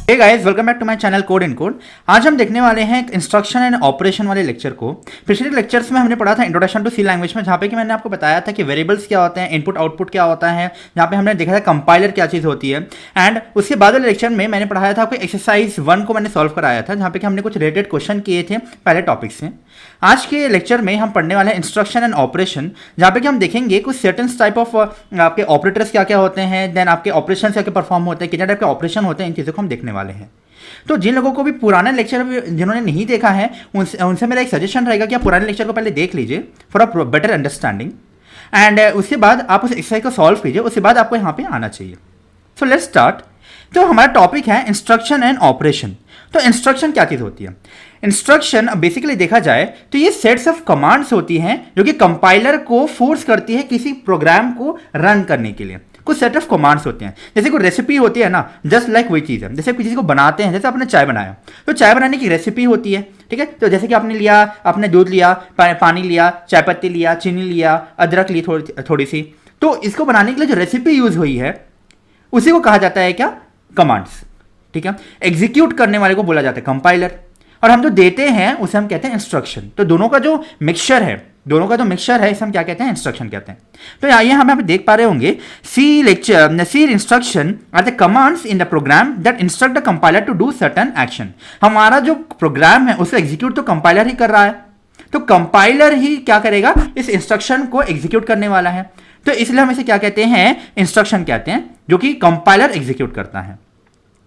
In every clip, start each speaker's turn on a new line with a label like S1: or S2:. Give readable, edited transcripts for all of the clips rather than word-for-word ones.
S1: Hey guys, welcome back to my channel code in code. आज हम देखने वाले हैं इंस्ट्रक्शन एंड ऑपरेशन वाले लेक्चर को। पिछले लेक्चर्स में हमने पढ़ा था इंट्रोडक्शन टू सी लैंग्वेज में, जहाँ पे कि मैंने आपको बताया था कि वेरिएबल्स क्या होते हैं, इनपुट आउटपुट क्या होता है, जहाँ पे हमने देखा था कंपाइलर क्या चीज़ होती है। एंड उसके बाद वाले लेक्चर में मैंने पढ़ाया था आपको एक्सरसाइज 1 को मैंने सॉल्व कराया था, जहाँ पे कि हमने कुछ रिलेटेड क्वेश्चन किए थे पहले टॉपिक से। आज के लेक्चर में हम पढ़ने वाले हैं इंस्ट्रक्शन एंड ऑपरेशन, जहाँ पे कि हम देखेंगे कुछ सर्टेन टाइप ऑफ आपके ऑपरेटर्स क्या क्या होते हैं, देन आपके ऑपरेशन क्या क्या परफॉर्म होते हैं, कितने टाइप के ऑपरेशन होते हैं, इन चीज़ों को हम देखने वाले हैं। तो जिन लोगों को भी पुराना लेक्चर जिन्होंने नहीं देखा है उनसे मेरा एक सजेशन रहेगा कि आप पुराने लेक्चर को पहले देख लीजिए for a better understanding, and उसके बाद आप उस एक्सरसाइज को सॉल्व कीजिए, उसके बाद आपको यहाँ पे आना चाहिए। So let's start. तो हमारा टॉपिक है इंस्ट्रक्शन एंड ऑपरेशन। तो इंस्ट्रक्शन क्या चीज़ होती है? इंस्ट्रक्शन बेसिकली देखा जाए तो ये सेट्स ऑफ कमांड्स होती हैं जो कि कंपाइलर को फोर्स करती है किसी प्रोग्राम को रन करने के लिए। कुछ सेट ऑफ कमांड्स होते हैं, जैसे कोई रेसिपी होती है ना, जस्ट लाइक वही चीज़ है। जैसे किसी को बनाते हैं, जैसे आपने चाय बनाया तो चाय बनाने की रेसिपी होती है, ठीक है। तो जैसे कि आपने लिया, आपने दूध लिया, पानी लिया, चाय पत्ती लिया, चीनी लिया, अदरक ली थोड़ी सी, तो इसको बनाने के लिए जो रेसिपी यूज हुई है उसी को कहा जाता है क्या? कमांड्स, ठीक है। एग्जीक्यूट करने वाले को बोला जाता है कंपाइलर, और हम जो देते हैं उसे हम कहते हैं इंस्ट्रक्शन। तो दोनों का जो मिक्सचर है इसे हम क्या कहते हैं? इंस्ट्रक्शन कहते हैं। तो आइए हम यहाँ पे देख पा रहे होंगे C instruction are the commands in the program that instruct the compiler to do certain action. हमारा जो प्रोग्राम है उसको एग्जीक्यूट तो कंपाइलर ही कर रहा है, तो कंपाइलर ही क्या करेगा? इस इंस्ट्रक्शन को एग्जीक्यूट करने वाला है। तो इसलिए हम इसे क्या कहते हैं? इंस्ट्रक्शन कहते हैं, जो कि कंपाइलर एग्जीक्यूट करता है।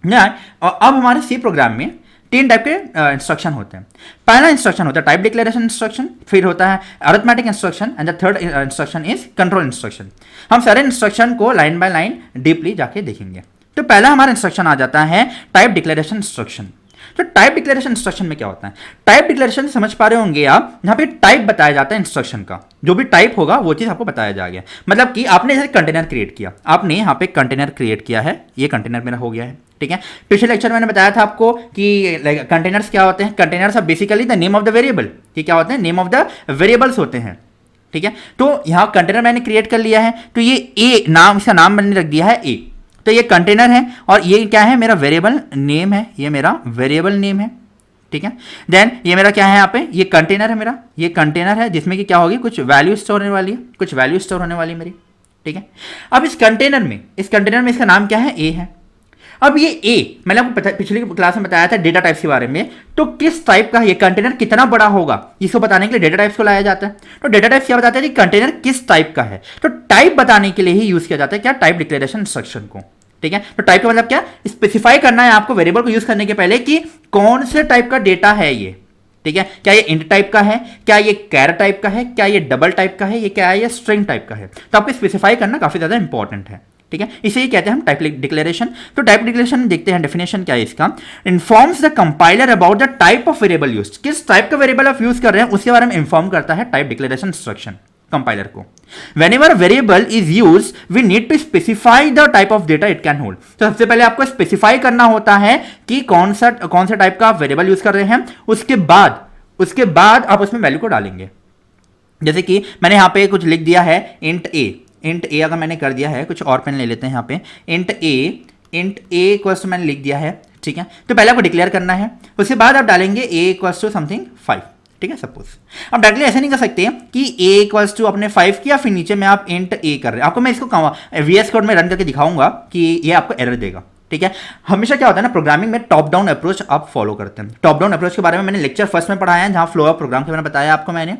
S1: अब हमारे सी प्रोग्राम में 3 टाइप के इंस्ट्रक्शन होते हैं। पहला इंस्ट्रक्शन होता है टाइप डिक्लेरेशन इंस्ट्रक्शन, फिर होता है arithmetic instruction, and the third instruction is control instruction. हम सारे इंस्ट्रक्शन को लाइन बाय लाइन डीपली जाके देखेंगे। तो पहला हमारा इंस्ट्रक्शन आ जाता है टाइप डिक्लेरेशन इंस्ट्रक्शन। तो टाइप डिक्लेरेशन इंस्ट्रक्शन में क्या होता है? टाइप डिक्लेरेशन समझ पा रहे होंगे आप, यहाँ पे टाइप बताया जाता है इंस्ट्रक्शन का। जो भी टाइप होगा वो चीज आपको बताया जाएगा। मतलब कि आपने जैसे कंटेनर क्रिएट किया, आपने यहाँ पे कंटेनर क्रिएट किया है, ये कंटेनर मेरा हो गया है, ठीक है। पिछले लेक्चर में मैंने बताया था आपको कि कंटेनर्स क्या होते हैं। Containers are basically the name of the variable. ये क्या होते हैं? नेम ऑफ द वेरिएबल्स होते हैं, ठीक है। तो यहाँ कंटेनर मैंने क्रिएट कर लिया है, तो ये ए नाम, इसका नाम मैंने रख दिया है ए। तो ये कंटेनर है और ये क्या है? मेरा वेरिएबल नेम है, ये मेरा वेरिएबल नेम है, ठीक है। देन ये मेरा क्या है? यहाँ पे ये कंटेनर है मेरा, ये कंटेनर है जिसमें कि क्या होगी? कुछ वैल्यू स्टोर होने वाली है, कुछ वैल्यू स्टोर होने वाली है मेरी, ठीक है। अब इस कंटेनर में इसका नाम क्या है? ए है। अब ये ए मैंने आपको पिछली क्लास में बताया था डेटा टाइप्स के बारे में। तो किस टाइप का ये कंटेनर कितना बड़ा होगा, इसको बताने के लिए डेटा टाइप्स को लाया जाता है। तो डेटा टाइप्स क्या बताते हैं कि कंटेनर किस टाइप का है। तो टाइप बताने के लिए ही यूज किया जाता है क्या? टाइप डिक्लेरेशन इंस्ट्रक्शन को, ठीक है। तो टाइप का मतलब क्या? स्पेसिफाई करना है आपको वेरिएबल को यूज करने के पहले कि कौन से टाइप का डेटा है ये, ठीक है। क्या ये इंट टाइप का है, क्या ये कैर टाइप का है, क्या ये डबल टाइप का है, ये क्या है? ये स्ट्रिंग टाइप का है। तो आपको स्पेसिफाई करना काफी ज्यादा इंपॉर्टेंट है, ठीक है। इसे ही कहते हैं हम टाइप डिक्लेरेशन। तो टाइप डिक्लेरेशन देखते हैं डेफिनेशन क्या है इसका। Informs the compiler about the type of variable used. किस टाइप का वेरिएबल आप यूज कर रहे हैं उसके बारे में इंफॉर्म करता है टाइप डिक्लेरेशन इंस्ट्रक्शन कंपाइलर को। Whenever variable is used, we need to specify the type of data it can hold. तो सबसे पहले आपको स्पेसिफाई करना होता है कि कौन सा टाइप का आप वेरिएबल यूज कर रहे हैं। उसके बाद आप उसमें वैल्यू को डालेंगे। जैसे कि मैंने यहाँ पे कुछ लिख दिया है इंट ए अगर मैंने कर दिया है, कुछ और पेन ले लेते हैं यहाँ पे, इंट ए इक्वल्स टू मैंने लिख दिया है, ठीक है। तो पहले आपको डिक्लेयर करना है, उसके बाद आप डालेंगे ए इक्वल्स टू समथिंग 5, ठीक है। सपोज अब डायरेक्टली ऐसे नहीं कर सकते कि ए इक्वल्स टू अपने 5 किया, फिर नीचे में आप इंट ए कर रहे हैं। आपको मैं इसको VS कोड में रन करके दिखाऊंगा कि ये आपको एरर देगा, ठीक है। हमेशा क्या होता है ना, प्रोग्रामिंग में टॉप डाउन अप्रोच आप फॉलो करते हैं। टॉप डाउन अप्रोच के बारे में मैंने लेक्चर फर्स्ट में पढ़ाया है, जहां फ्लो ऑफ प्रोग्राम के बारे में बताया आपको मैंने।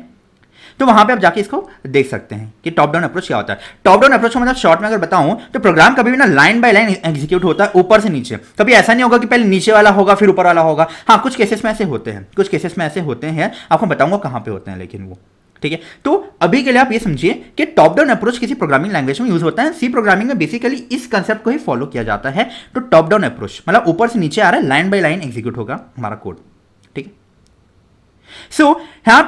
S1: तो वहां पे आप जाके इसको देख सकते हैं कि टॉप डाउन अप्रोच क्या होता है। टॉप डाउन अप्रोच का मतलब शॉर्ट में अगर बताऊं तो प्रोग्राम कभी भी ना लाइन बाय लाइन एग्जीक्यूट होता है, ऊपर से नीचे। कभी ऐसा नहीं होगा कि पहले नीचे वाला होगा फिर ऊपर वाला होगा। हाँ, कुछ केसेस में ऐसे होते हैं, आपको बताऊंगा कहां पे होते हैं, लेकिन वो ठीक है। तो अभी के लिए आप ये समझिए कि टॉप डाउन अप्रोच किसी प्रोग्रामिंग लैंग्वेज में यूज होता है। सी प्रोग्रामिंग में बेसिकली इस कंसेप्ट को ही फॉलो किया जाता है। तो टॉप डाउन अप्रोच मतलब ऊपर से नीचे आ रहा है, लाइन बाय लाइन एग्जीक्यूट होगा हमारा कोड, ठीक है। सो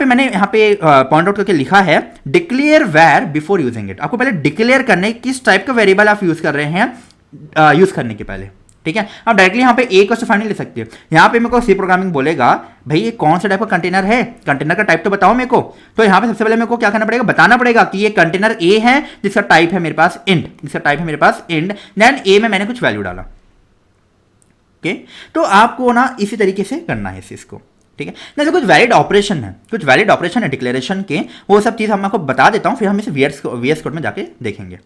S1: मैंने यहाँ पे पॉइंट आउट करके लिखा है declare where before using it. आपको पहले डिक्लेयर करने किस टाइप का वेरिएबल आप यूज कर रहे हैं यूज करने के पहले, ठीक है। आप डायरेक्टली यहाँ पे ए को फाइनल ले सकते हैं। यहाँ पे मेरे को सी प्रोग्रामिंग बोलेगा भाई ये कौन सा टाइप का कंटेनर है, कंटेनर का टाइप तो बताओ मेरे को। तो यहाँ पे सबसे पहले मेरे को क्या करना पड़ेगा, बताना पड़ेगा कि ये कंटेनर ए है जिसका टाइप है मेरे पास इंट, देन ए में मैंने कुछ वैल्यू डाला, ओके, तो आपको ना इसी तरीके से करना है इस चीज़ को, ठीक है। जैसे कुछ वैलिड ऑपरेशन है, कुछ वैलिड ऑपरेशन है डिक्लेरेशन के, वो सब चीज़ हम आपको बता देता हूँ, फिर हम इसे वीएस कोड में जाके देखेंगे।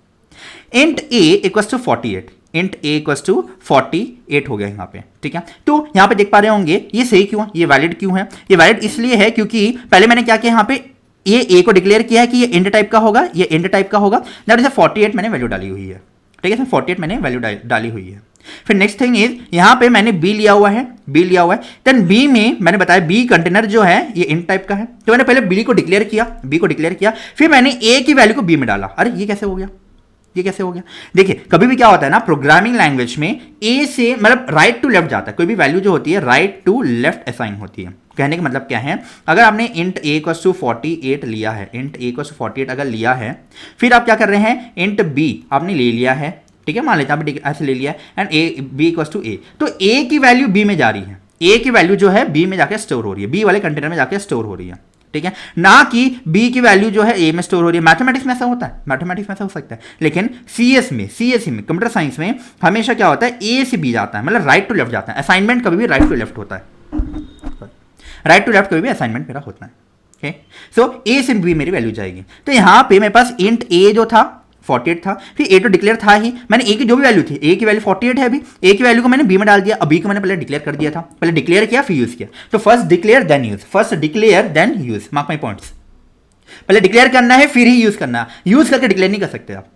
S1: Int a equals to 48, int a equals to 48 हो गया यहाँ पे, ठीक है। तो यहाँ पे देख पा रहे होंगे ये सही क्यों है, ये वैलिड क्यों है, ये वैलिड इसलिए है क्योंकि पहले मैंने क्या किया यहाँ पे ये ए को डिक्लेयर किया है कि ये इंट टाइप का होगा, ये इंट टाइप का होगा, दैट इज 48 मैंने वैल्यू डाली हुई है, ठीक है। 48 मैंने वैल्यू डाली हुई है। फिर नेक्स्ट थिंग इज यहाँ पे मैंने बी लिया हुआ है, बी लिया हुआ है, देन बी में मैंने बताया बी कंटेनर जो है ये इंट टाइप का है, तो मैंने पहले बी को डिक्लेयर किया, बी को डिक्लेयर किया, फिर मैंने ए की वैल्यू को बी में डाला। अरे ये कैसे हो गया, ये कैसे हो गया? देखिए कभी भी क्या होता है ना प्रोग्रामिंग लैंग्वेज में ए से मतलब राइट टू लेफ्ट जाता है, कोई भी वैल्यू जो होती है राइट टू लेफ्ट असाइन होती है। कहने का मतलब क्या है, अगर आपने इंट ए इक्वल्स टू 48 लिया है, इंट ए इक्वल्स टू 48 अगर लिया है, फिर आप क्या कर रहे हैं, इंट बी आपने ले लिया है, ठीक है, मान लेते हैं आप ऐसे ले लिया है, and A B equals to A, तो ए की वैल्यू बी में जा रही है, ए की वैल्यू जो है बी में जाकर स्टोर हो रही है, बी वाले कंटेनर में जाकर स्टोर हो रही है, ठीक है, ना कि बी की वैल्यू जो है ए में स्टोर हो रही है। मैथमेटिक्स में ऐसा होता है, मैथमेटिक्स में ऐसा हो सकता है, लेकिन सीएसई में कंप्यूटर साइंस में हमेशा क्या होता है, ए से बी जाता है, मतलब राइट टू लेफ्ट जाता है। असाइनमेंट कभी भी राइट टू लेफ्ट होता है, राइट टू लेफ्ट कभी भी असाइनमेंट मेरा होता है, ओके। सो ए से बी मेरी वैल्यू जाएगी, तो यहां पे मेरे पास इंट ए जो था 48 था, फिर ए तो डिक्लेयर था ही, मैंने ए की जो भी वैल्यू थी, ए की वैल्यू 48 है अभी, ए की वैल्यू को मैंने बी में डाल दिया, अब बी को मैंने पहले डिक्लेयर कर दिया था, पहले डिक्लेयर किया फिर यूज किया, तो first declare then use, first declare then use, mark my points. पहले डिक्लेयर करना है फिर ही यूज करना है, यूज करके डिक्लेयर नहीं कर सकते आप,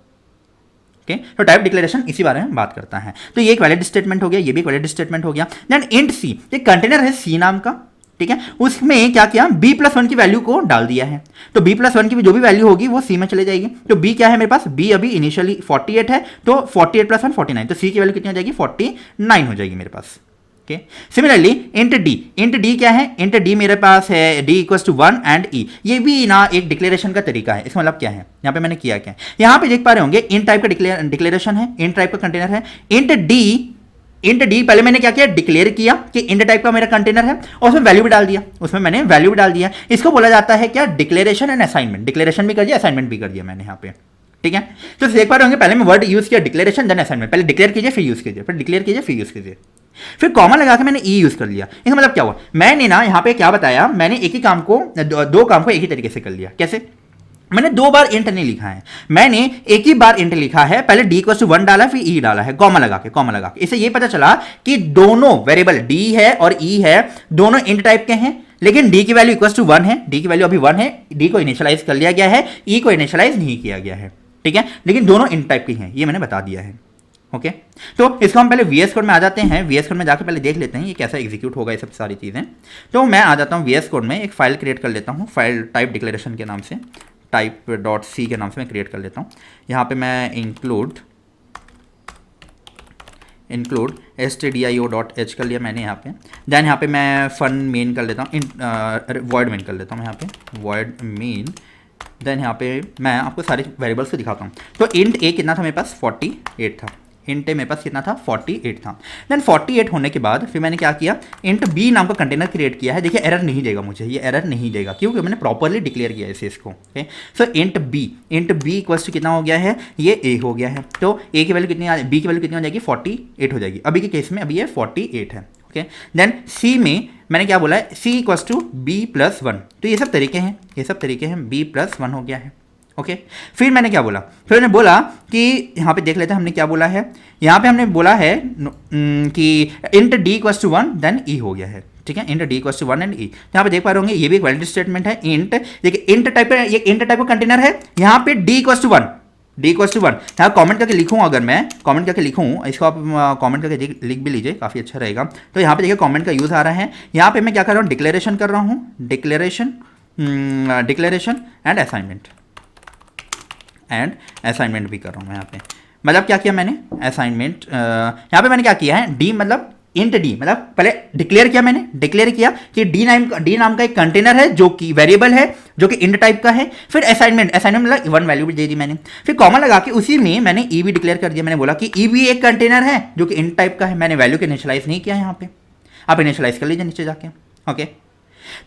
S1: ओके। तो टाइप डिक्लेरेशन इसी बारे में बात करता है। तो ये एक वैलिड स्टेटमेंट हो गया, ये भी एक वैलिड स्टेटमेंट हो गया। देन इंट सी, एक कंटेनर है सी नाम का, ठीक है, उसमें क्या किया, b+1 की वैल्यू को डाल दिया है, तो b+1 की जो भी वैल्यू होगी वो c में चले जाएगी। तो b क्या है मेरे पास, b अभी इनिशियली 48 है, तो 48 + 1 49, तो c की वैल्यू कितनी हो जाएगी, 49 हो जाएगी मेरे पास, ओके। सिमिलरली इंट डी क्या है, इंट डी मेरे पास है d = 1 एंड e, ये भी ना एक डिक्लेरेशन का तरीका है। इसका मतलब क्या है, यहाँ पे मैंने किया क्या, यहाँ पे देख पा रहे होंगे इन टाइप का डिक्लेरेशन है, इन टाइप का कंटेनर है, इंट डी पहले मैंने क्या किया, डिक्लेयर किया कि इंट टाइप का मेरा कंटेनर है, और उसमें वैल्यू भी डाल दिया, उसमें मैंने वैल्यू भी डाल दिया। इसको बोला जाता है क्या, डिक्लेरेशन एंड असाइनमेंट, डिक्लेरेशन भी कर दिया असाइनमेंट भी कर दिया मैंने यहाँ पे, ठीक है। तो देख पा रहे होंगे पहले मैं वर्ड यूज किया डिक्लेरेशन देन असाइनमेंट, पहले डिक्लेयर कीजिए फिर यूज कीजिए, फिर डिक्लेयर कीजिए फिर यूज कीजिए, फिर कॉमा लगा के मैंने ई यूज कर लिया। इसका मतलब क्या हुआ, मैंने ना यहाँ पे क्या बताया, मैंने एक ही काम को दो काम को एक ही तरीके से कर लिया। कैसे, मैंने दो बार इंट नहीं लिखा है, मैंने एक ही बार इंट लिखा है, पहले d = 1 डाला फिर e डाला है, कॉमा लगा के। इससे ये पता चला कि दोनों वेरिएबल d है और e है, दोनों इंट टाइप के हैं, लेकिन d की वैल्यू = 1 है, d की वैल्यू अभी 1 है, d को इनिशियलाइज कर लिया गया है, e को इनिशियलाइज नहीं किया गया है, ठीक है, लेकिन दोनों इंट टाइप की हैं, ये मैंने बता दिया है, ओके। तो इसको हम पहले VS कोड में आ जाते हैं, VS कोड में जाके पहले देख लेते हैं ये कैसा एग्जीक्यूट होगा, ये सब सारी चीज़ें। तो मैं आ जाता हूँ VS कोड में, एक फाइल क्रिएट कर लेता हूँ, फाइल टाइप डिक्लेरेशन के नाम से, type.c के नाम से मैं क्रिएट कर लेता हूँ। यहाँ पे मैं include stdio.h कर लिया मैंने यहाँ पे, देन यहाँ पे मैं फन मेन कर लेता हूँ, void मेन कर लेता हूँ यहाँ पे, void मेन, देन यहाँ पे मैं आपको सारे वेरिएबल्स को दिखाता हूँ। तो इंट ए कितना था मेरे पास, 48 था, इंट ए मेरे पास कितना था, 48 था। देन 48 होने के बाद फिर मैंने क्या किया, इंट बी नाम का कंटेनर क्रिएट किया है। देखिए एरर नहीं देगा मुझे, ये एरर नहीं देगा क्योंकि मैंने प्रॉपरली डिक्लेयर किया है इसे, इसको, ओके। सो इंट बी = कितना हो गया है, ये ए हो गया है, तो ए की वैल्यू कितनी, बी की वैल्यू कितनी हो जाएगी, 48 हो जाएगी अभी के केस में, अभी ये 48 है, ओके। देन सी में मैंने क्या बोला है, c = b+1, तो ये सब तरीके हैं, b+1 हो गया है, ओके। फिर मैंने क्या बोला, फिर मैंने बोला कि यहाँ पे देख लेते हैं हमने क्या बोला है, यहाँ पे हमने बोला है कि इंट d = 1 देन e हो गया है, ठीक है, इंट d = 1 एंड e। यहाँ पे देख पा रहे होंगे ये भी एक वैलिड स्टेटमेंट है, इंट, देखिए इंट टाइप का कंटेनर है, यहाँ पे d = 1, यहाँ कमेंट करके लिखूँ, अगर मैं कमेंट करके लिखूँ, इसको आप कमेंट करके लिख भी लीजिए, काफ़ी अच्छा रहेगा। तो यहाँ पे देखिए कमेंट का यूज़ आ रहा है, यहाँ पे मैं क्या कर रहा हूँ, डिक्लेरेशन कर रहा हूँ, डिक्लेरेशन एंड असाइनमेंट भी कर रहा हूँ मैं यहाँ पे। मतलब क्या किया मैंने, असाइनमेंट, यहाँ पे मैंने क्या किया है, डी मतलब इंट डी, मतलब पहले डिक्लेयर किया कि डी नाम का एक कंटेनर है जो कि वेरिएबल है, जो कि इंट टाइप का है। फिर असाइनमेंट मतलब 1 वैल्यू भी दे दी मैंने, फिर कॉमा लगा के उसी में मैंने ई भी डिक्लेयर कर दिया। मैंने बोला कि ई भी एक कंटेनर है जो कि इंट टाइप का है, मैंने वैल्यू को इनिशियलाइज नहीं किया यहाँ पे, आप इनिशियलाइज कर लीजिए नीचे जाके, ओके।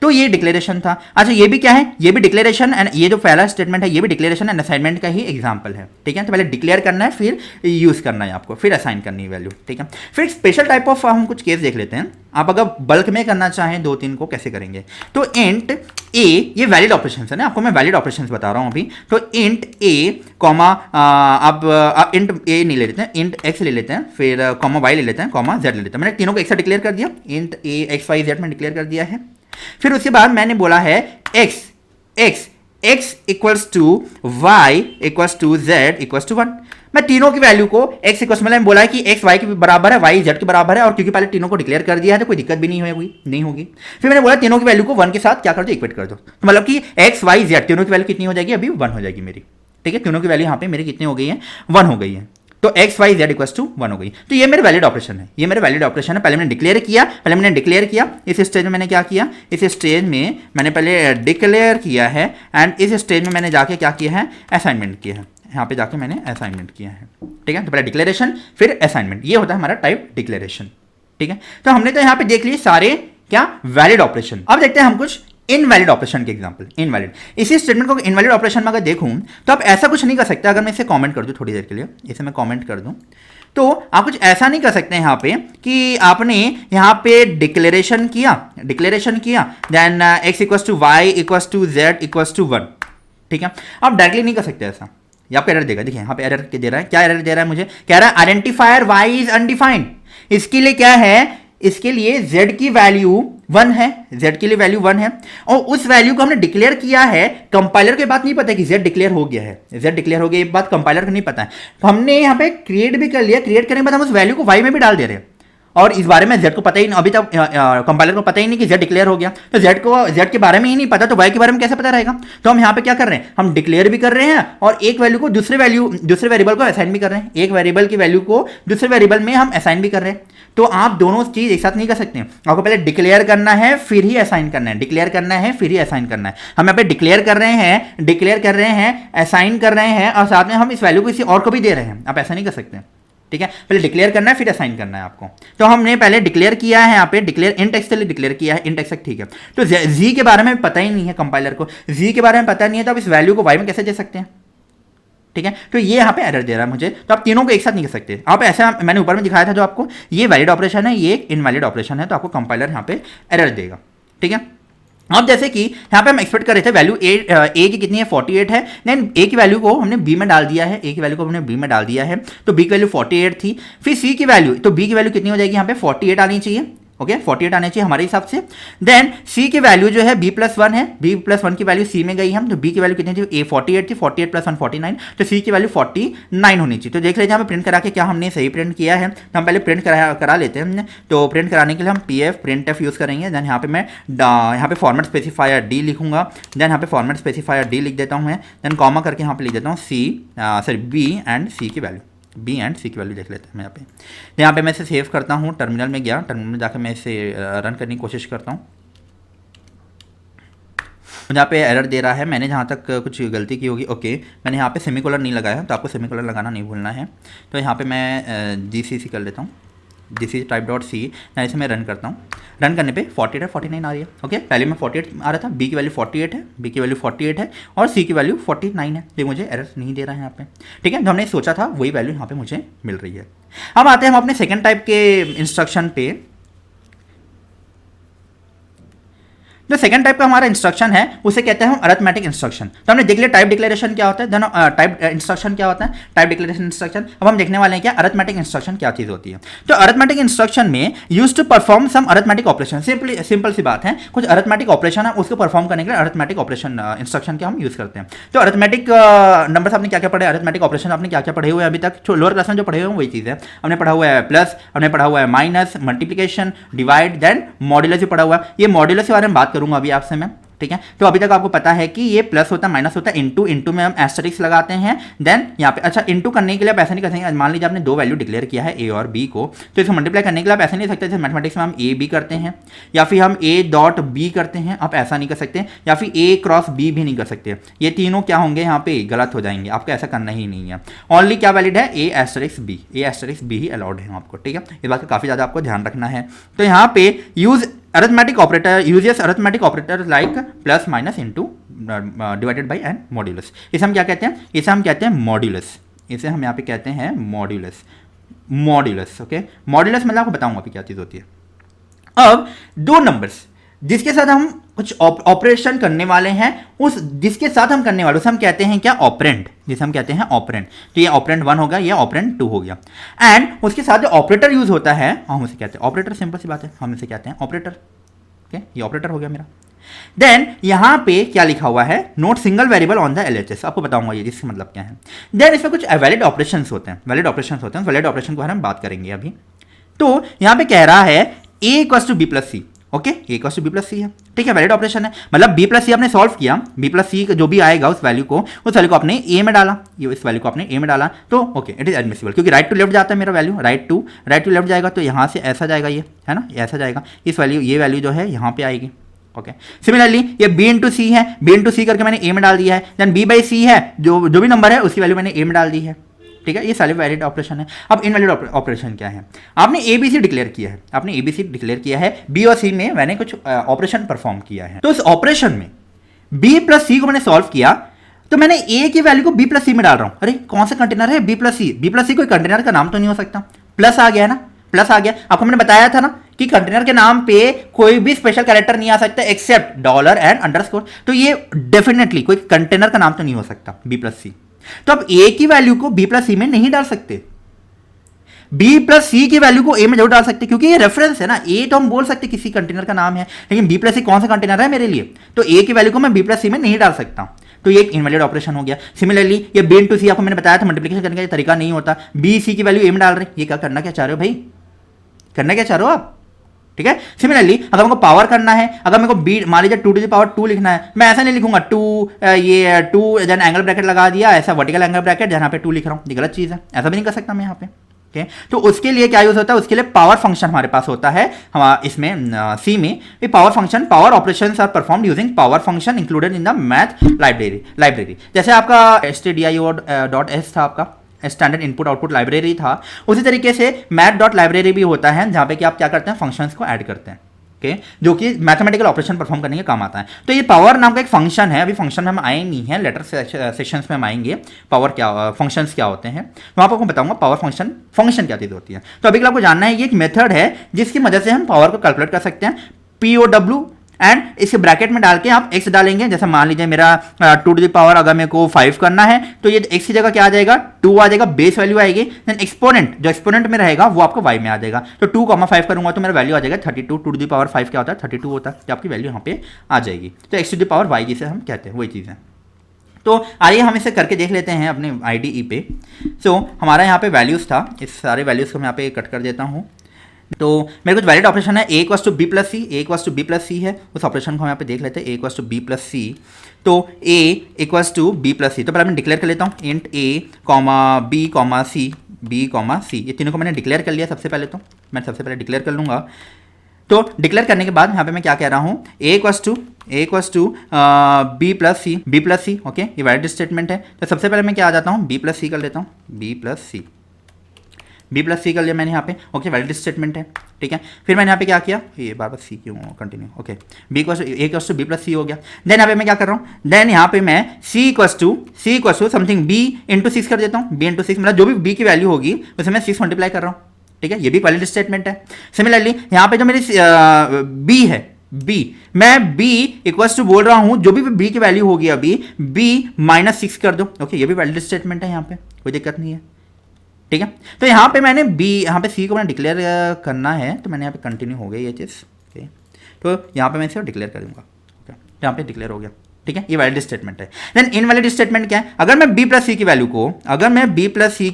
S1: तो ये डिक्लेरेशन था। अच्छा ये भी क्या है, ये भी डिक्लेरेशन एंड ये जो पहला स्टेटमेंट है ये भी डिक्लेरेशन एंड असाइनमेंट का ही एग्जांपल है, ठीक है। तो पहले डिक्लेयर करना है, फिर यूज करना है आपको, फिर असाइन करनी है वैल्यू, ठीक है। फिर स्पेशल टाइप ऑफ हम कुछ केस देख लेते हैं। आप अगर बल्क में करना चाहें 2-3 को कैसे करेंगे, तो इंट ए, ये वैलिड ऑपरेशन है ना, आपको मैं वैलिड ऑपरेशन बता रहा हूं अभी। तो इंट ए कॉमा, अब इंट ए नहीं ले लेते हैं, इंट एक्स ले लेते हैं, फिर कॉमा वाई ले लेते हैं, कॉमा जेड ले लेते हैं। मैंने तीनों को एक साथ डिक्लेयर कर दिया, इंट ए एक्स वाई जेड में डिक्लेयर कर दिया है। फिर उसके बाद मैंने बोला है x equals to y equals to z equals to 1। मैं तीनों की वैल्यू को x इक्वल्स, मैंने बोला है कि x y के बराबर है, y z के बराबर है, और क्योंकि पहले तीनों को डिक्लेयर कर दिया है तो कोई दिक्कत भी नहीं होगी। फिर मैंने बोला तीनों की वैल्यू को 1 के साथ क्या कर दो, इक्वेट कर दो। तो मतलब कि x y z तीनों की वैल्यू कितनी हो जाएगी, अभी 1 हो जाएगी मेरी, ठीक है। तीनों की वैल्यू यहाँ पे मेरी कितनी हो गई है, 1 हो गई है। तो x y z equals to 1 हो गई। तो ये मेरे वैलिड ऑपरेशन है, ये मेरे वैलिड ऑपरेशन है। पहले मैंने डिक्लेयर किया, इस स्टेज में मैंने क्या किया, इस स्टेज में मैंने पहले डिक्लेयर किया है एंड इस स्टेज में मैंने जाके क्या किया है, असाइनमेंट किया है। यहाँ पे जाके मैंने असाइनमेंट किया है, ठीक है। तो पहले डिक्लेरेशन फिर असाइनमेंट, ये होता है हमारा टाइप डिक्लेरेशन, ठीक है। तो हमने तो यहाँ पे देख लिए सारे क्या वैलिड ऑपरेशन। अब देखते हैं हम कुछ इनवैलिड ऑपरेशन के एग्जांपल। इनवैलिड, इसी स्टेटमेंट को इनवैलिड ऑपरेशन में अगर देखूं तो आप ऐसा कुछ नहीं कर सकते। अगर मैं इसे कमेंट कर दूं थोड़ी देर के लिए, इसे मैं कमेंट कर दूं, तो आप कुछ ऐसा नहीं कर सकते यहाँ पे कि आपने यहाँ पे डिक्लेरेशन किया then x equals to y equals to z equals to 1, ठीक है। आप डायरेक्टली नहीं कर सकते ऐसा, ये आपको एरर देगा। देखिए यहाँ पे एरर दे रहा है, क्या एरर दे रहा है मुझे, कह रहा है आइडेंटिफायर y इज अनडिफाइंड। इसके लिए क्या है, इसके लिए z की वैल्यू 1 है, z के लिए वैल्यू 1 है, और उस वैल्यू को हमने डिक्लेयर किया है। कंपाइलर के बात नहीं पता है कि z डिक्लेयर हो गया है, z डिक्लेयर हो गया, ये बात कंपाइलर को नहीं पता है। तो हमने यहाँ पे क्रिएट भी कर लिया, क्रिएट करने के बाद हम उस वैल्यू को y में भी डाल दे रहे हैं, और इस बारे में z को पता ही नहीं, अभी तक कंपाइलर को पता ही नहीं कि z डिक्लेयर हो गया। तो z के बारे में ही नहीं पता, तो y के बारे में कैसे पता रहेगा। तो हम यहाँ पे क्या कर रहे हैं, हम डिक्लेयर भी कर रहे हैं और एक वैल्यू को दूसरे वेरिएबल को असाइन भी कर रहे हैं, एक वेरिएबल की वैल्यू को दूसरे वेरिएबल में हम असाइन भी कर रहे हैं। तो आप दोनों चीज एक साथ नहीं कर सकते, आपको पहले डिक्लेयर करना है फिर ही असाइन करना है, डिक्लेयर करना है फिर ही असाइन करना है। हम यहाँ पे डिक्लेयर कर रहे हैं, असाइन कर रहे हैं, और साथ में हम इस वैल्यू को किसी और को भी दे रहे हैं। आप ऐसा नहीं कर सकते, ठीक है। पहले डिक्लेयर करना है फिर असाइन करना है आपको। तो हमने पहले डिक्लेयर किया है, यहाँ पे डिक्लेयर इंट एक्स के लिए डिक्लेयर किया है, इंट एक्स ठीक है। तो जी के बारे में पता ही नहीं है कंपाइलर को, जी के बारे में पता नहीं है, तो आप इस वैल्यू को वाई में कैसे दे सकते हैं, ठीक है। तो ये यहाँ पे एरर दे रहा है मुझे, तो आप तीनों को एक साथ नहीं कर सकते। आप ऐसा, मैंने ऊपर में दिखाया था जो आपको, ये वैलिड ऑपरेशन है, ये इनवैलिड ऑपरेशन है, तो आपको कंपाइलर यहाँ पे एरर देगा, ठीक है। अब जैसे कि यहाँ पे हम एक्सपेक्ट कर रहे थे वैल्यू ए की कितनी है, 48 है, देन ए की वैल्यू को हमने बी में डाल दिया है, तो बी की वैल्यू 48 थी। फिर सी की वैल्यू, तो बी की वैल्यू कितनी हो जाएगी, यहाँ पे 48 आनी चाहिए, ओके 48 आने चाहिए हमारे हिसाब से। देन सी की वैल्यू जो है b+1 है, b+1 की वैल्यू सी में गई हम, तो b की वैल्यू कितनी थी, ए 48 थी, 48 + 1 49, तो सी की वैल्यू 49 होनी चाहिए। तो देख लीजिए यहाँ पे प्रिंट करा के क्या हमने सही प्रिंट किया है। तो हम पहले प्रिंट करा लेते हैं। तो प्रिंट कराने के लिए हम printf यूज़ करेंगे। देन यहाँ पे मैं यहाँ पे फॉर्मेट स्पेसिफायर d लिखूंगा, देन यहाँ पे फॉर्मेट स्पेसिफायर d लिख देता हूँ मैं, देन कॉमा करके यहाँ पे लिख देता हूँ b एंड c की वैल्यू, बी एंड सी की वैल्यू देख लेते हैं मैं यहाँ पे। तो यहाँ पे मैं इसे सेव करता हूँ, टर्मिनल में गया, टर्मिनल में जाकर मैं इसे रन करने की कोशिश करता हूँ। यहाँ पे एरर दे रहा है, मैंने जहाँ तक कुछ गलती की होगी, ओके मैंने यहाँ पे सेमीकोलन नहीं लगाया, तो आपको सेमीकोलन लगाना नहीं भूलना है। तो यहाँ पे मैं GCC कर लेता हूँ, GCC type.c, इसे मैं रन करता हूँ। रन करने पे 48 है, 49 आ रही है, ओके। पहले में 48 आ रहा था, b की वैल्यू 48 है, b की वैल्यू 48 है, और c की वैल्यू 49 है। तो मुझे एरर नहीं दे रहा है यहाँ पे, ठीक है। जो हमने सोचा था वही वैल्यू यहाँ पे मुझे मिल रही है। अब आते हैं हम अपने सेकेंड टाइप के इंस्ट्रक्शन पे। जो सेकंड टाइप का हमारा इंस्ट्रक्शन है उसे कहते हैं हम अरिथमेटिक इंस्ट्रक्शन। तो हमने देख लिया टाइप डिक्लेरेशन क्या होता है, देन टाइप इंस्ट्रक्शन क्या होता है, टाइप डिक्लेरेशन इंस्ट्रक्शन। अब हम देखने वाले हैं क्या अरिथमेटिक इंस्ट्रक्शन क्या चीज होती है। तो अरिथमेटिक इंस्ट्रक्शन में use to perform some arithmetic operation, simple सी बात है, कुछ अरिथमेटिक ऑपरेशन है उसको परफॉर्म करने के लिए अरिथमेटिक ऑपरेशन इंस्ट्रक्शन के हम यूज करते हैं। तो अरिथमेटिक नंबर्स आपने क्या क्या पढ़े, अरिथमेटिक ऑपरेशन आपने क्या क्या पढ़े हुए हैं अभी तक, लोअर क्लास में जो पढ़े हुए हैं वही चीज़ है। हमने पढ़ा हुआ है प्लस, हमने पढ़ा हुआ है minus, multiplication, divide, then modulus भी पढ़ा हुआ है। ये मॉड्यूलस के बारे में बात करूंगा अभी आपसे मैं, ठीक है। तो अभी तक आपको पता है कि ये प्लस होता है, माइनस होता है, इनटू में हम एस्टेरिक्स लगाते हैं। देन यहाँ पे अच्छा इनटू करने के लिए आप ऐसे नहीं कर सकते, मान लीजिए आपने दो वैल्यू डिक्लेयर किया है ए और बी को, तो इसको मल्टीप्लाई करने के लिए आप ऐसे नहीं सकते जैसे मैथमेटिक्स में हम ए बी करते हैं या फिर हम ए डॉट बी करते हैं, आप ऐसा नहीं कर सकते, या फिर ए क्रॉस बी भी नहीं कर सकते। ये तीनों क्या होंगे यहाँ पे गलत हो जाएंगे, आपको ऐसा करना ही नहीं है। ओनली क्या वैलिड है, ए एस्टेरिक्स बी ही अलाउड है आपको, ठीक है। इस बात का काफी ज्यादा आपको ध्यान रखना है। तो यहाँ पे use arithmetic operator uses arithmetic operator like plus minus into divided by and modulus. इसे हम क्या कहते हैं? इसे हम कहते हैं मॉड्यूलस। इसे हम यहाँ पे कहते हैं मॉड्यूलस। Modulus, okay. मॉड्यूलस मतलब आपको बताऊंगा अभी क्या चीज़ होती है। अब दो नंबर्स जिसके साथ हम कुछ ऑपरेशन करने वाले हैं, उस जिसके साथ हम करने वाले उसे हम कहते हैं क्या? ऑपरेंड, जिसे हम कहते हैं ऑपरेंड। तो ये ऑपरेंड 1 हो गया, ये ऑपरेंड 2 हो गया। एंड उसके साथ जो ऑपरेटर यूज होता है हम उसे कहते हैं ऑपरेटर। सिंपल सी बात है, हम इसे कहते हैं ऑपरेटर। ओके, ये ऑपरेटर हो गया मेरा। देन यहां पे क्या लिखा हुआ है? Note single variable on the LHS. आपको बताऊंगा ये जिसका मतलब क्या है। देन इसमें कुछ वैलिड ऑपरेशंस होते हैं, वैलिड ऑपरेशंस होते हैं। वैलिड ऑपरेशन के बारे में बात करेंगे अभी। तो यहां पे कह रहा है a equals to B plus C. Okay, A equals to B plus C है, ठीक है, वैलिड ऑपरेशन है। मतलब बी प्लस सी आपने सॉल्व किया, बी प्लस सी जो भी आएगा उस वैल्यू को आपने ए में डाला, ये इस वैल्यू को आपने ए में डाला, तो ओके इट इज एडमिसिबल, क्योंकि राइट टू लेफ्ट जाता है मेरा वैल्यू, राइट टू लेफ्ट जाएगा, तो यहाँ से ऐसा जाएगा, ये है ना, ऐसा जाएगा, इस वैल्यू ये वैल्यू जो है यहाँ पे आएगी। ओके, सिमिलरली ये बी इंटू सी है, बी इंटू सी करके मैंने ए में डाल दिया है। देन बी बाई सी है, जो भी नंबर है उसकी वैल्यू मैंने ए में डाल दी है, ठीक है। ये सारे वैलिड ऑपरेशन है। अब इनवैलिड ऑपरेशन क्या है? आपने एबीसी डिक्लेयर किया है, आपने एबीसी डिक्लेयर किया है, बी और सी में मैंने कुछ ऑपरेशन परफॉर्म किया है। तो इस ऑपरेशन में बी प्लस सी को मैंने सॉल्व किया, तो मैंने ए की वैल्यू को बी प्लस सी में डाल रहा हूं। अरे कौन सा कंटेनर है? बी प्लस सी। बी प्लस सी कोई कंटेनर का नाम तो नहीं हो सकता, प्लस आ गया है ना, प्लस आ गया। आपको मैंने बताया था ना कि कंटेनर के नाम पे कोई भी स्पेशल कैरेक्टर नहीं आ सकता एक्सेप्ट डॉलर एंड अंडरस्कोर। तो ये डेफिनेटली कोई कंटेनर का नाम तो नहीं हो सकता बी प्लस सी। तो अब ए की वैल्यू को बी प्लस सी में नहीं डाल सकते, बी प्लस सी की वैल्यू को ए में जरूर डाल सकते, क्योंकि ये रेफरेंस है ना। ए तो हम बोल सकते किसी कंटेनर का नाम है, लेकिन बी प्लस सी कौन सा कंटेनर है मेरे लिए, तो ए की वैल्यू को मैं बी प्लस सी में नहीं डाल सकता। तो ये एक इनवैलिड ऑपरेशन हो गया। सिमिलरली ये बी इंटू सी, आपको मैंने बताया था मल्टीप्लिकेशन करने का तरीका नहीं होता, बी सी की वैल्यू ए में डाल रहे, ये क्या करना क्या चाह रहे हो भाई, करना क्या चाह रहे हो आप, ठीक है। सिमिलरली अगर हमको पावर करना है, अगर मेरे को बी मान लीजिए 2 टू द पावर 2 लिखना है, मैं ऐसा नहीं लिखूंगा 2 ये 2 जन एंगल ब्रैकेट लगा दिया, ऐसा वर्टिकल एंगल ब्रैकेट जहां पे 2 लिख रहा हूं, ये गलत चीज है, ऐसा भी नहीं कर सकता मैं यहाँ पे। ठीक है, तो उसके लिए क्या यूज होता है? उसके लिए पावर फंक्शन हमारे पास होता है, हम इसमें सी में ये power function, power operations are performed using power function included in the math library. जैसे आपका stdio.s था, आपका स्टैंडर्ड इनपुट आउटपुट लाइब्रेरी था, उसी तरीके से मैथ डॉट लाइब्रेरी भी होता है, जहां पे कि आप क्या करते हैं? फंक्शंस को ऐड करते हैं, ओके, जो कि मैथमेटिकल ऑपरेशन परफॉर्म करने के काम आता है। तो ये पावर नाम का एक फंक्शन है, अभी फंक्शन में हम आए नहीं है, लेटर सेशंस में हम आएंगे पावर क्या, फंक्शंस क्या होते हैं, वहां पर आपको बताऊंगा पावर फंक्शन क्या चीज़ होती है। तो अभी आपको जानना है, ये एक मेथड है जिसकी मदद से हम पावर को कैलकुलेट कर सकते हैं, POW, एंड इसके ब्रैकेट में डाल के आप x डालेंगे। जैसे मान लीजिए मेरा 2 टू द पावर अगर मेरे को 5 करना है, तो ये x की जगह क्या आ जाएगा? 2 आ जाएगा, बेस वैल्यू आएगी, देन एक्सपोनेंट जो एक्सपोनेंट में रहेगा वो आपको y में आ जाएगा। तो 2,5 करूंगा तो मेरा वैल्यू आ जाएगा 32, 2 टू द पावर 5 क्या होता है? 32 होता है, तो आपकी वैल्यू यहाँ पे आ जाएगी। तो x to the power y जिसे हम कहते हैं वही चीज़ है। तो आइए हम इसे करके देख लेते हैं अपने IDE पे। सो हमारा यहाँ पे वैल्यूज़ था, इस सारे वैल्यूज़ को मैं यहाँ पे कट कर देता हूँ। तो मेरे कुछ वैलिड ऑपरेशन है, a equals to B plus C, a equals to B plus C है, उस ऑपरेशन को हम यहाँ पे देख लेते हैं, a equals to B plus C. तो a equals to B plus C, तो पहले मैं डिक्लेयर कर लेता हूँ int a comma b comma c, ये तीनों को मैंने डिक्लेयर कर लिया। सबसे पहले तो मैं सबसे पहले डिक्लेयर कर लूँगा। तो डिक्लेयर करने के बाद यहाँ पे मैं क्या कह रहा हूँ, a equals to B plus C, okay, ये वैलिड स्टेटमेंट है। तो सबसे पहले मैं क्या आ जाता हूँ, बी प्लस सी कर लेता हूँ, बी प्लस सी कर लिया मैंने यहाँ पे, ओके, वैलिड स्टेटमेंट है, ठीक है। फिर मैंने यहाँ पे क्या किया, ये बार सी क्यों continue, okay, B equals to B plus C हो गया। देन यहाँ पे मैं क्या कर रहा हूँ, देन यहाँ पे मैं C equals to something B into 6 कर देता हूँ, बी इंटू 6, मतलब जो भी बी की वैल्यू होगी उसे मैं 6 मल्टीप्लाई कर रहा हूँ, ठीक है, ये भी वैलिड स्टेटमेंट है। सिमिलरली यहाँ पे जो मेरी बी है, मैं बी इक्वल्स टू बोल रहा हूँ, जो भी बी की वैल्यू होगी अभी बी -6 कर दो, ओके, ये भी वैलिड स्टेटमेंट है, यहाँ पे कोई दिक्कत नहीं है, ठीक है। तो यहाँ पे मैंने यहाँ पे सी को मैंने डिक्लेयर करना है, तो मैंने यहाँ पे कंटिन्यू हो गई ये चीज़, ओके। तो यहाँ पे मैं इसे डिक्लेयर कर दूंगा, ओके, तो यहाँ पे डिक्लेयर हो गया, ठीक है, ये वैलिड स्टेटमेंट है। देन इनवैलिड स्टेटमेंट क्या है? अगर मैं बी प्लस सी की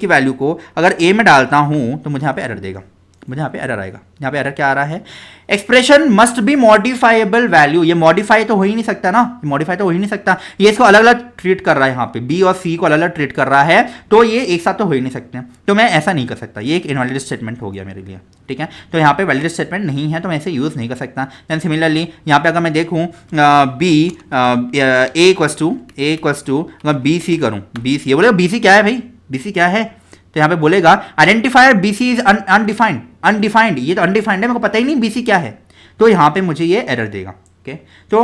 S1: वैल्यू को अगर ए में डालता हूँ तो मुझे यहाँ पे एरर देगा, मुझे यहाँ पे एरर आएगा। यहाँ पे एरर क्या आ रहा है, expression must be modifiable value. ये मॉडिफाई तो हो ही नहीं सकता ना, मॉडिफाई तो हो ही नहीं सकता, ये इसको अलग अलग ट्रीट कर रहा है, यहाँ पे बी और सी को अलग अलग ट्रीट कर रहा है, तो ये एक साथ तो हो ही नहीं सकते, तो मैं ऐसा नहीं कर सकता, ये एक इनवैलिड स्टेटमेंट हो गया मेरे लिए, ठीक है। तो यहाँ पे वैलिड स्टेटमेंट नहीं है, तो मैं इसे यूज़ नहीं कर सकता। दैन सिमिलरली यहाँ पे अगर मैं देखूँ बी ए इक्वल्स टू अगर बी सी करूँ, बी सी, ये बोलेगा बी सी क्या है भाई, बी सी क्या है, तो यहाँ पे बोलेगा आइडेंटिफायर BC इज अनडिफाइंड, ये तो अनडिफाइंड है, मेरे को पता ही नहीं BC क्या है। तो यहाँ पे मुझे ये एरर देगा। ओके, तो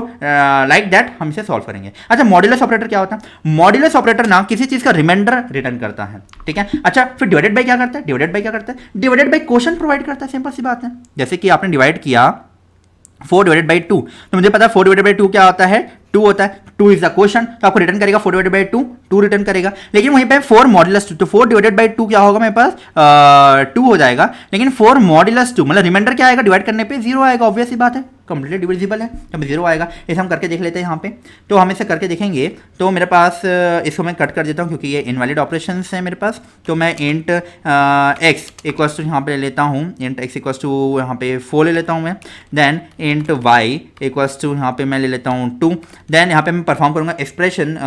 S1: लाइक दैट हम इसे सॉल्व करेंगे। अच्छा, मॉड्यूलस ऑपरेटर क्या होता है? मॉड्यूलस ऑपरेटर ना किसी चीज का रिमाइंडर रिटर्न करता है, ठीक है। अच्छा, फिर डिवाइडेड बाई क्या करता है? डिवाइडेड बाई क्या करता है? डिवाइडेड बाई क्वोशिएंट प्रोवाइड करता है, सिंपल सी बात है। जैसे कि आपने डिवाइड किया 4 डिवाइडेड बाई 2, तो मुझे पता है 4 डिवाइडेड बाई 2 क्या होता है? 2 होता है। 2 इज द क्वोशिएंट, तो आपको रिटर्न करेगा 4 डिवाइडेड बाई 2, 2 रिटर्न करेगा। लेकिन वहीं पे 4 मॉड्यूलस 2, तो 4 डिवाइडेड बाई 2 क्या होगा मेरे पास? 2 हो जाएगा। लेकिन 4 मॉड्यूलस 2 मतलब रिमाइंडर क्या आएगा? डिवाइड करने पे 0 आएगा, ऑब्वियस सी बात है, कंप्लीटली डिविजिबल है, तो 0 आएगा। इसे हम करके देख लेते हैं यहाँ पे। तो हम इसे करके देखेंगे, तो मेरे पास इसको मैं कट कर देता हूँ क्योंकि ये इनवैलिड ऑपरेशंस है मेरे पास। तो मैं इंट एक्स इक्वल्स टू यहाँ पे ले लेता हूँ, इंट एक्स इक्वल्स टू यहाँ पे 4 ले लेता हूँ मैं। Then int y equals to यहाँ पे मैं ले लेता हूँ 2। देन यहाँ पे मैं परफॉर्म करूँगा एक्सप्रेशन,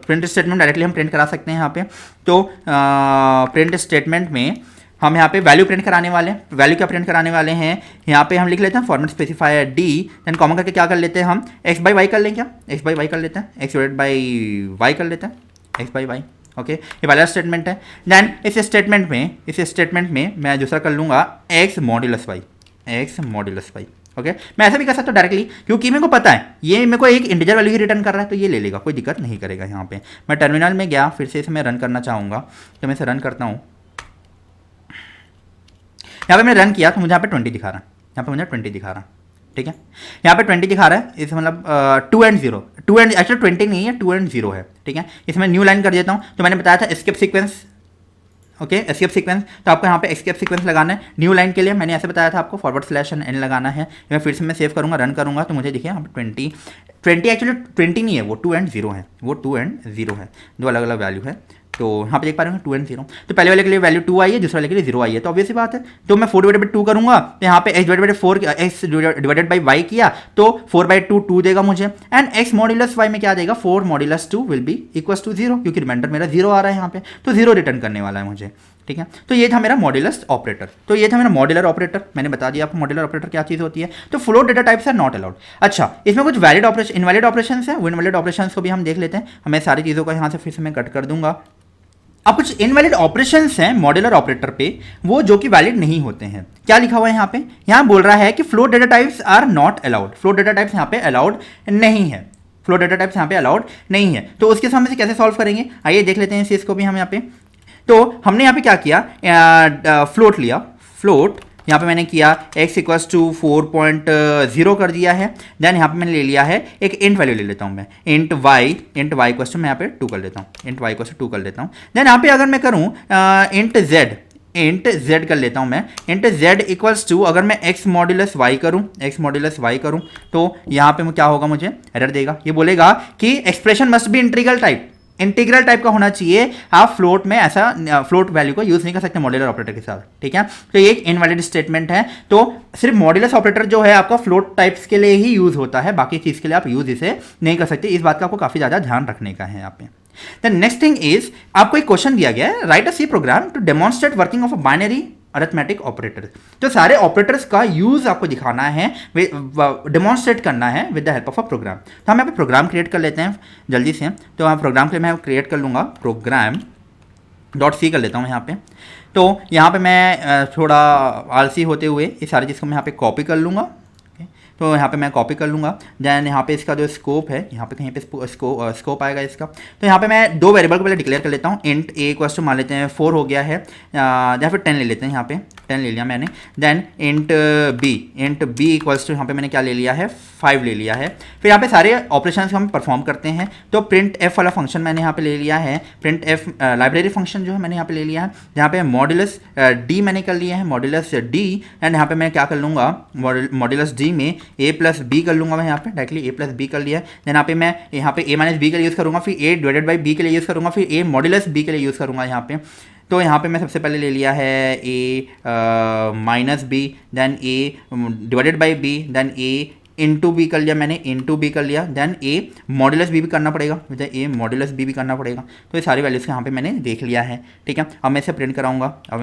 S1: प्रिंट स्टेटमेंट डायरेक्टली हम प्रिंट करा सकते हैं यहाँ पे। तो प्रिंट स्टेटमेंट में हम यहाँ पे वैल्यू प्रिंट कराने वाले हैं। वैल्यू क्या प्रिंट कराने वाले हैं? यहाँ पे हम लिख लेते हैं format specifier d, then comma करके क्या कर लेते हैं हम? एक्स बाई वाई कर लें क्या? एक्स बाई वाई कर लेते हैं, एक्स डिवाइडेड बाई वाई कर लेते हैं, एक्स बाई वाई। ओके, ये वाला स्टेटमेंट है। देन इस स्टेटमेंट में मैं दूसरा कर लूँगा x modulus y, x modulus y. Okay, मैं ऐसा भी कर सकता हूँ डायरेक्टली, क्योंकि मेरे को पता है ये मेरे को एक इंटीजर वैल्यू ही रिटर्न कर रहा है, तो ये ले लेगा, कोई दिक्कत नहीं करेगा। यहाँ पे मैं टर्मिनल में गया, फिर से इसे मैं रन करना चाहूँगा, तो मैं इसे रन करता हूँ। यहाँ पे मैंने रन किया तो मुझे यहाँ पे 20 दिखा रहा है, यहाँ पे मुझे 20 दिखा रहा है, ठीक है। यहाँ पे 20 दिखा रहा है, इस मतलब 2 and 0, 2 and एक्चुअली 20 नहीं है, 2 and 0 है, ठीक है। इसमें न्यू लाइन कर देता हूँ। तो मैंने बताया था escape sequence, okay, escape sequence, तो आपको यहाँ पे एस्केप सीक्वेंस लगाना है। न्यू लाइन के लिए मैंने ऐसे बताया था आपको /n लगाना है। मैं फिर से मैं सेव करूँगा, रन करूँगा, तो मुझे देखिए यहाँ पे 20 एक्चुअली 20 नहीं है, वो 2 and 0 है, वो 2 and 0 है, दो अलग अलग वैल्यू है। तो यहाँ पे देख पा रहे हैं 2 and 0, तो पहले वाले के लिए वैल्यू 2 आई है, दूसरे वाले के लिए 0 आई है, तो ऑब्वियस सी बात है। तो मैं 4 डिवाइडेड बाई 2 करूँगा, तो यहाँ पे x divided by 4, x divided by y किया, तो 4/2 2 देगा मुझे। एंड x मॉड्यूलस y में क्या देगा? 4 modulus 2 will be equals to 0, क्योंकि रिमाइंडर मेरा 0 आ रहा है यहाँ पे, तो 0 रिटर्न करने वाला है मुझे, ठीक है। तो ये था मेरा मॉड्यूलस ऑपरेटर, तो ये था मेरा मॉड्यूलर ऑपरेटर। मैंने बता दिया आपको मॉड्यूलर ऑपरेटर क्या चीज़ होती है। तो float data types are not allowed. अच्छा, इसमें कुछ वैलिड ऑपरेशन, इनवैलिड ऑपरेशंस है, वो इनवैलिड ऑपरेशंस को भी हम देख लेते हैं। हमें सारी चीज़ों को यहाँ से फिर से मैं कट कर दूंगा। अब कुछ इनवैलिड ऑपरेशंस हैं मॉड्यूलर ऑपरेटर पे, वो जो कि वैलिड नहीं होते हैं। क्या लिखा हुआ है यहाँ पे? यहाँ बोल रहा है कि float data types are not allowed, float data types यहाँ पे अलाउड नहीं है, फ्लोट डेटा टाइप्स यहाँ पे अलाउड नहीं है। तो उसके सामने से कैसे सॉल्व करेंगे, आइए देख लेते हैं इस चीज़ को भी हम यहाँ पे। तो हमने यहाँ पे क्या किया, फ्लोट लिया, फ्लोट यहाँ पे मैंने किया x इक्वल्स टू 4.0 कर दिया है। देन यहाँ पे मैंने ले लिया है एक इंट वैल्यू ले लेता हूँ मैं, इंट y इक्वल्स टू मैं यहाँ पे 2 कर लेता हूँ, इंट y इक्वल्स टू 2 कर लेता हूँ। देन यहाँ पे अगर मैं करूँ इंट z कर लेता हूँ मैं, इंट z इक्वल्स टू अगर मैं x मॉड्यूलस y करूँ, तो यहाँ पे क्या होगा? मुझे एरर देगा, ये बोलेगा कि expression must be integral type का होना चाहिए। आप फ्लोट में ऐसा फ्लोट वैल्यू को यूज नहीं कर सकते मॉड्यूलर ऑपरेटर के साथ, ठीक है। तो ये एक इनवैलिड स्टेटमेंट है। तो सिर्फ मॉड्यूलस ऑपरेटर जो है आपका फ्लोट टाइप्स के लिए ही यूज होता है, बाकी चीज के लिए आप यूज इसे नहीं कर सकते। इस बात का आपको काफी ज्यादा ध्यान रखने का है यहाँ पे। द नेक्स्ट थिंग इज, आपको एक क्वेश्चन दिया गया है, write a C program to demonstrate working of a binary arithmetic operator. तो सारे ऑपरेटर्स का यूज आपको दिखाना है, डेमोन्स्ट्रेट करना है with the help of a program. तो हम यहाँ पे प्रोग्राम क्रिएट कर लेते हैं जल्दी से। तो हम प्रोग्राम के लिए मैं क्रिएट कर लूँगा, प्रोग्राम .c कर लेता हूँ यहाँ पे। तो यहाँ पे मैं थोड़ा आलसी होते हुए इस सारी चीज़ को मैं यहाँ पे कॉपी कर लूँगा। तो यहाँ पे मैं कॉपी कर लूँगा। देन यहाँ पे इसका जो स्कोप है, यहाँ पे कहीं पे स्कोप आएगा इसका। तो यहाँ पे मैं 2 वेरिएबल को पहले डिक्लेयर कर लेता हूँ। इंट a इक्वल्स टू मान लेते हैं 4 हो गया है, या फिर 10 ले लेते हैं, यहाँ पे 10 ले लिया मैंने। Then int b equals to यहाँ पे मैंने क्या ले लिया है? 5 ले लिया है। फिर यहाँ पे सारे ऑपरेशंस हम परफॉर्म करते हैं। तो प्रिंट f वाला फंक्शन मैंने यहाँ पे ले लिया है, प्रिंट f लाइब्रेरी फंक्शन जो है मैंने यहाँ पे ले लिया है। यहाँ पे मॉड्यूलस d मैंने कर लिया है, मॉड्यूलस d। एंड यहाँ पे मैं क्या कर लूँगा, मॉड्यूलस d में a प्लस बी कर लूँगा मैं यहाँ पे, डायरेक्टली a प्लस बी कर लिया है। देन यहाँ पे मैं यहाँ पे a माइनस बी के लिए यूज़ करूँगा, फिर a डिवाइडेड बाई b के लिए यूज़ करूँगा, फिर a मॉड्यूलस b के लिए यूज़ करूँगा यहाँ पे। तो यहाँ पे मैं सबसे पहले ले लिया है a minus b, then a divided by b, then a into b कर लिया मैंने, इंटू बी कर लिया। देन a मॉड्यूलस बी भी करना पड़ेगा, a मॉड्यूलस बी भी करना पड़ेगा। तो ये सारी वैल्यूज़ यहाँ पे मैंने देख लिया है, ठीक है। अब मैं इसे प्रिंट कराऊंगा, तो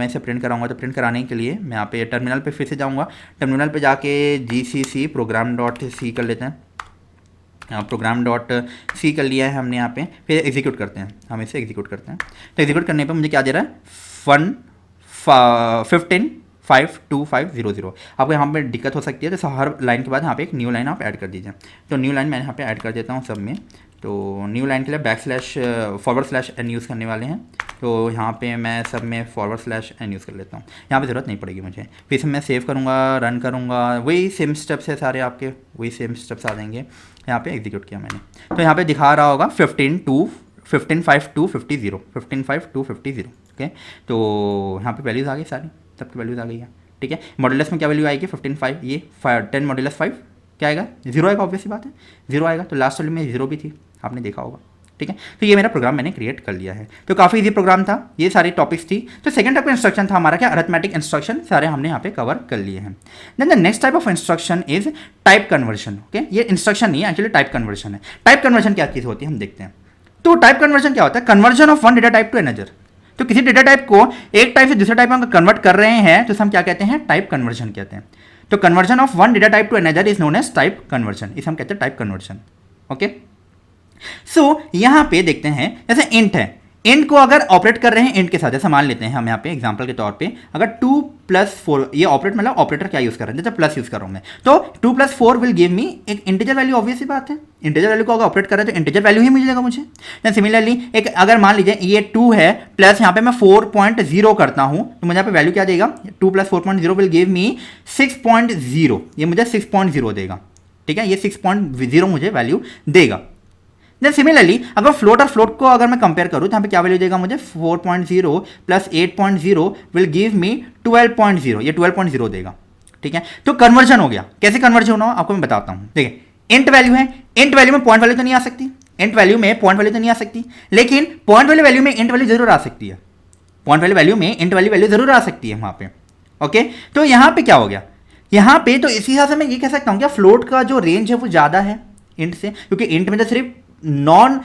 S1: प्रिंट कराने के लिए मैं यहाँ पे टर्मिनल पे फिर से जाऊँगा। टर्मिनल पे जाके gcc program.c कर लेते हैं, program.c कर लिया है हमने यहाँ पे। फिर एग्जीक्यूट करते हैं, हम इसे एग्जीक्यूट करते हैं। तो एग्जीक्यूट करने पर मुझे क्या दे रहा है? 15 52500। आपको यहाँ पे दिक्कत हो सकती है तो हर लाइन के बाद यहाँ पे एक न्यू लाइन आप ऐड कर दीजिए। तो न्यू लाइन मैं यहाँ पे ऐड कर देता हूँ सब में। तो न्यू लाइन के लिए /n यूज़ करने वाले हैं। तो यहाँ पे मैं सब में /n यूज़ कर लेता हूँ, यहाँ पे ज़रूरत नहीं पड़ेगी मुझे। फिर से मैं सेव करूँगा, रन करूँगा, वही सेम स्टेप्स है सारे आपके, वही सेम स्टेप्स आ जाएंगे। यहाँ पे एग्जीक्यूट किया मैंने, तो यहाँ पे दिखा रहा होगा 15,5,250 15,5,250। ओके, तो यहाँ पे वैल्यूज़ आ गई सारी, सबकी वैल्यूज़ आ गई है। ठीक है, मॉड्यूलस में क्या वैल्यू आएगी 15,500, ये 10 मॉड्यूलस 5 क्या आएगा 0 आएगा, ऑब्वियस सी बात है 0 आएगा। तो लास्ट वाले में 0 भी थी, आपने देखा होगा। ठीक है, तो ये मेरा प्रोग्राम मैंने क्रिएट कर लिया है। तो काफ़ी इजी प्रोग्राम था, ये सारी टॉपिक्स थी। तो सेकंड टाइप का इंस्ट्रक्शन था हमारा क्या, अरिथमेटिक इंस्ट्रक्शन, सारे हमने यहाँ पे कवर कर लिए हैं। Then the next type of instruction is type conversion. Okay, ये इंस्ट्रक्शन नहीं है, एक्चुअली टाइप कन्वर्जन है। टाइप कन्वर्जन क्या चीज़ होती है हम देखते हैं। तो टाइप कन्वर्जन क्या होता है, conversion of one data type to another. तो किसी डेटा टाइप को एक टाइप से दूसरे टाइप में कन्वर्ट कर रहे हैं तो हम क्या कहते हैं, टाइप कन्वर्जन कहते हैं। तो conversion of one data type to another is known as type conversion, इसे हम कहते हैं टाइप कन्वर्जन। ओके, सो यहां पे देखते हैं, जैसे इंट है, इंट को अगर ऑपरेट कर रहे हैं इंट के साथ, जैसे मान लेते हैं हम यहाँ पे एग्जांपल के तौर पे, अगर 2 + 4, ये ऑपरेट मतलब ऑपरेटर क्या यूज कर रहे हैं, जैसे प्लस यूज कर रहा हूं मैं, तो 2 + 4 विल गिव मी एक इंटीजर वैल्यू, ऑब्वियस सी बात है। इंटीजर वैल्यू को अगर ऑपरेट कर रहे हैं तो इंटीजर वैल्यू ही मिलेगा मुझे। देन सिमिलरली एक अगर मान लीजिए ये 2 है प्लस यहाँ पे मैं 4.0 करता हूं, तो मुझे यहाँ पे वैल्यू क्या देगा, 2 + 4.0 विल गिव मी 6.0, ये मुझे 6.0 देगा। ठीक है, ये 6.0 मुझे वैल्यू देगा। देन सिमिलरली अगर फ्लोट और फ्लोट को अगर मैं कंपेयर करूँ तो यहाँ पे क्या वैल्यू देगा मुझे, 4.0 + 8.0 विल गिव मी 12.0, ये 12.0 देगा। ठीक है, तो कन्वर्जन हो गया। कैसे कन्वर्जन होना आपको मैं बताता हूँ। देखिए, इंट वैल्यू है, इंट वैल्यू में पॉइंट वैल्यू तो नहीं आ सकती, इंट वैल्यू में पॉइंट वैल्यू तो नहीं आ सकती, लेकिन पॉइंट वैल्यू में इंट वैल्यू जरूर आ सकती है। पॉइंट वैल्यू में इंट वैल्यू जरूर आ सकती है वहां पे। ओके, तो यहाँ पे क्या हो गया, यहाँ पे तो इसी हिसाब से मैं ये कह सकता हूँ क्या फ्लोट का जो रेंज है वो ज़्यादा है इंट से, क्योंकि इंट में तो सिर्फ नॉन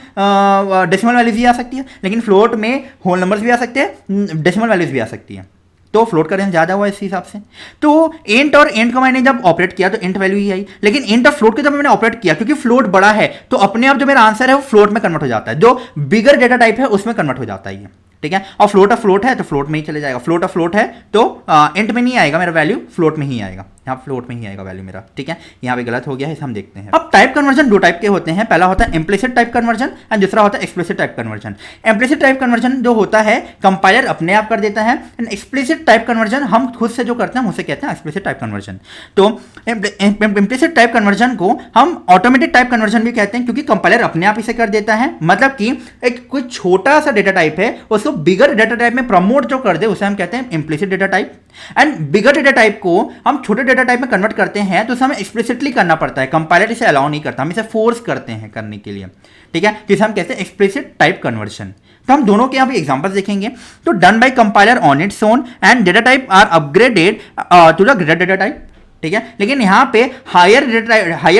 S1: डेसिमल वैल्यूज भी आ सकती है, लेकिन फ्लोट में होल नंबर्स भी आ सकते हैं, डेसिमल वैल्यूज भी आ सकती है। तो फ्लोट का रेंज ज़्यादा हुआ इस हिसाब से। तो इंट और इंट को मैंने जब ऑपरेट किया तो इंट वैल्यू ही आई, लेकिन इंट और फ्लोट को जब मैंने ऑपरेट किया, क्योंकि फ्लोट बड़ा है तो अपने आप जो मेरा आंसर है वो फ्लोट में कन्वर्ट हो जाता है, जो बिगर डेटा टाइप है उसमें कन्वर्ट हो जाता है ये। ठीक है, और फ्लोट है तो फ्लोट में ही चले जाएगा, फ्लोट है तो इंट में नहीं आएगा मेरा वैल्यू, फ्लोट में ही आएगा, यहाँ फ्लोट में ही आएगा वैल्यू मेरा। ठीक है, यहाँ पे गलत हो गया है, इसे हम देखते हैं। अब टाइप कन्वर्जन दो टाइप के होते हैं, पहला होता है इम्प्लिसिट टाइप कन्वर्जन एंड दूसरा होता है explicit type conversion. Implicit type conversion जो होता है कंपाइलर अपने आप कर देता है, एंड एक्सप्लिसिट टाइप कन्वर्जन हम खुद से जो करते हैं उसे कहते हैं एक्सप्लिसिट टाइप कन्वर्जन। तो इम्प्लिसिट टाइप कन्वर्जन को हम ऑटोमेटिक टाइप कन्वर्जन भी कहते हैं, क्योंकि कंपाइलर अपने आप इसे कर देता है। मतलब कि एक कोई छोटा सा डेटा टाइप है उसको बिगर डेटा टाइप में प्रमोट जो कर दे उसे हम कहते हैं implicit data type, and bigger data type को हम छोटे डेटा टाइप में कन्वर्ट करते हैं तो उसे हमें एक्सप्लिसिटली करना पड़ता है, कंपाइलर इसे अलाउ नहीं करता, हम इसे फोर्स करते हैं करने के लिए। ठीक है, जिसे हम कहते हैं एक्सप्लिसिट टाइप कन्वर्जन। तो हम दोनों के यहाँ पे एग्जांपल्स देखेंगे। तो done by compiler on its own and data type are upgraded to the greater data type. ठीक है, लेकिन यहाँ पे हायर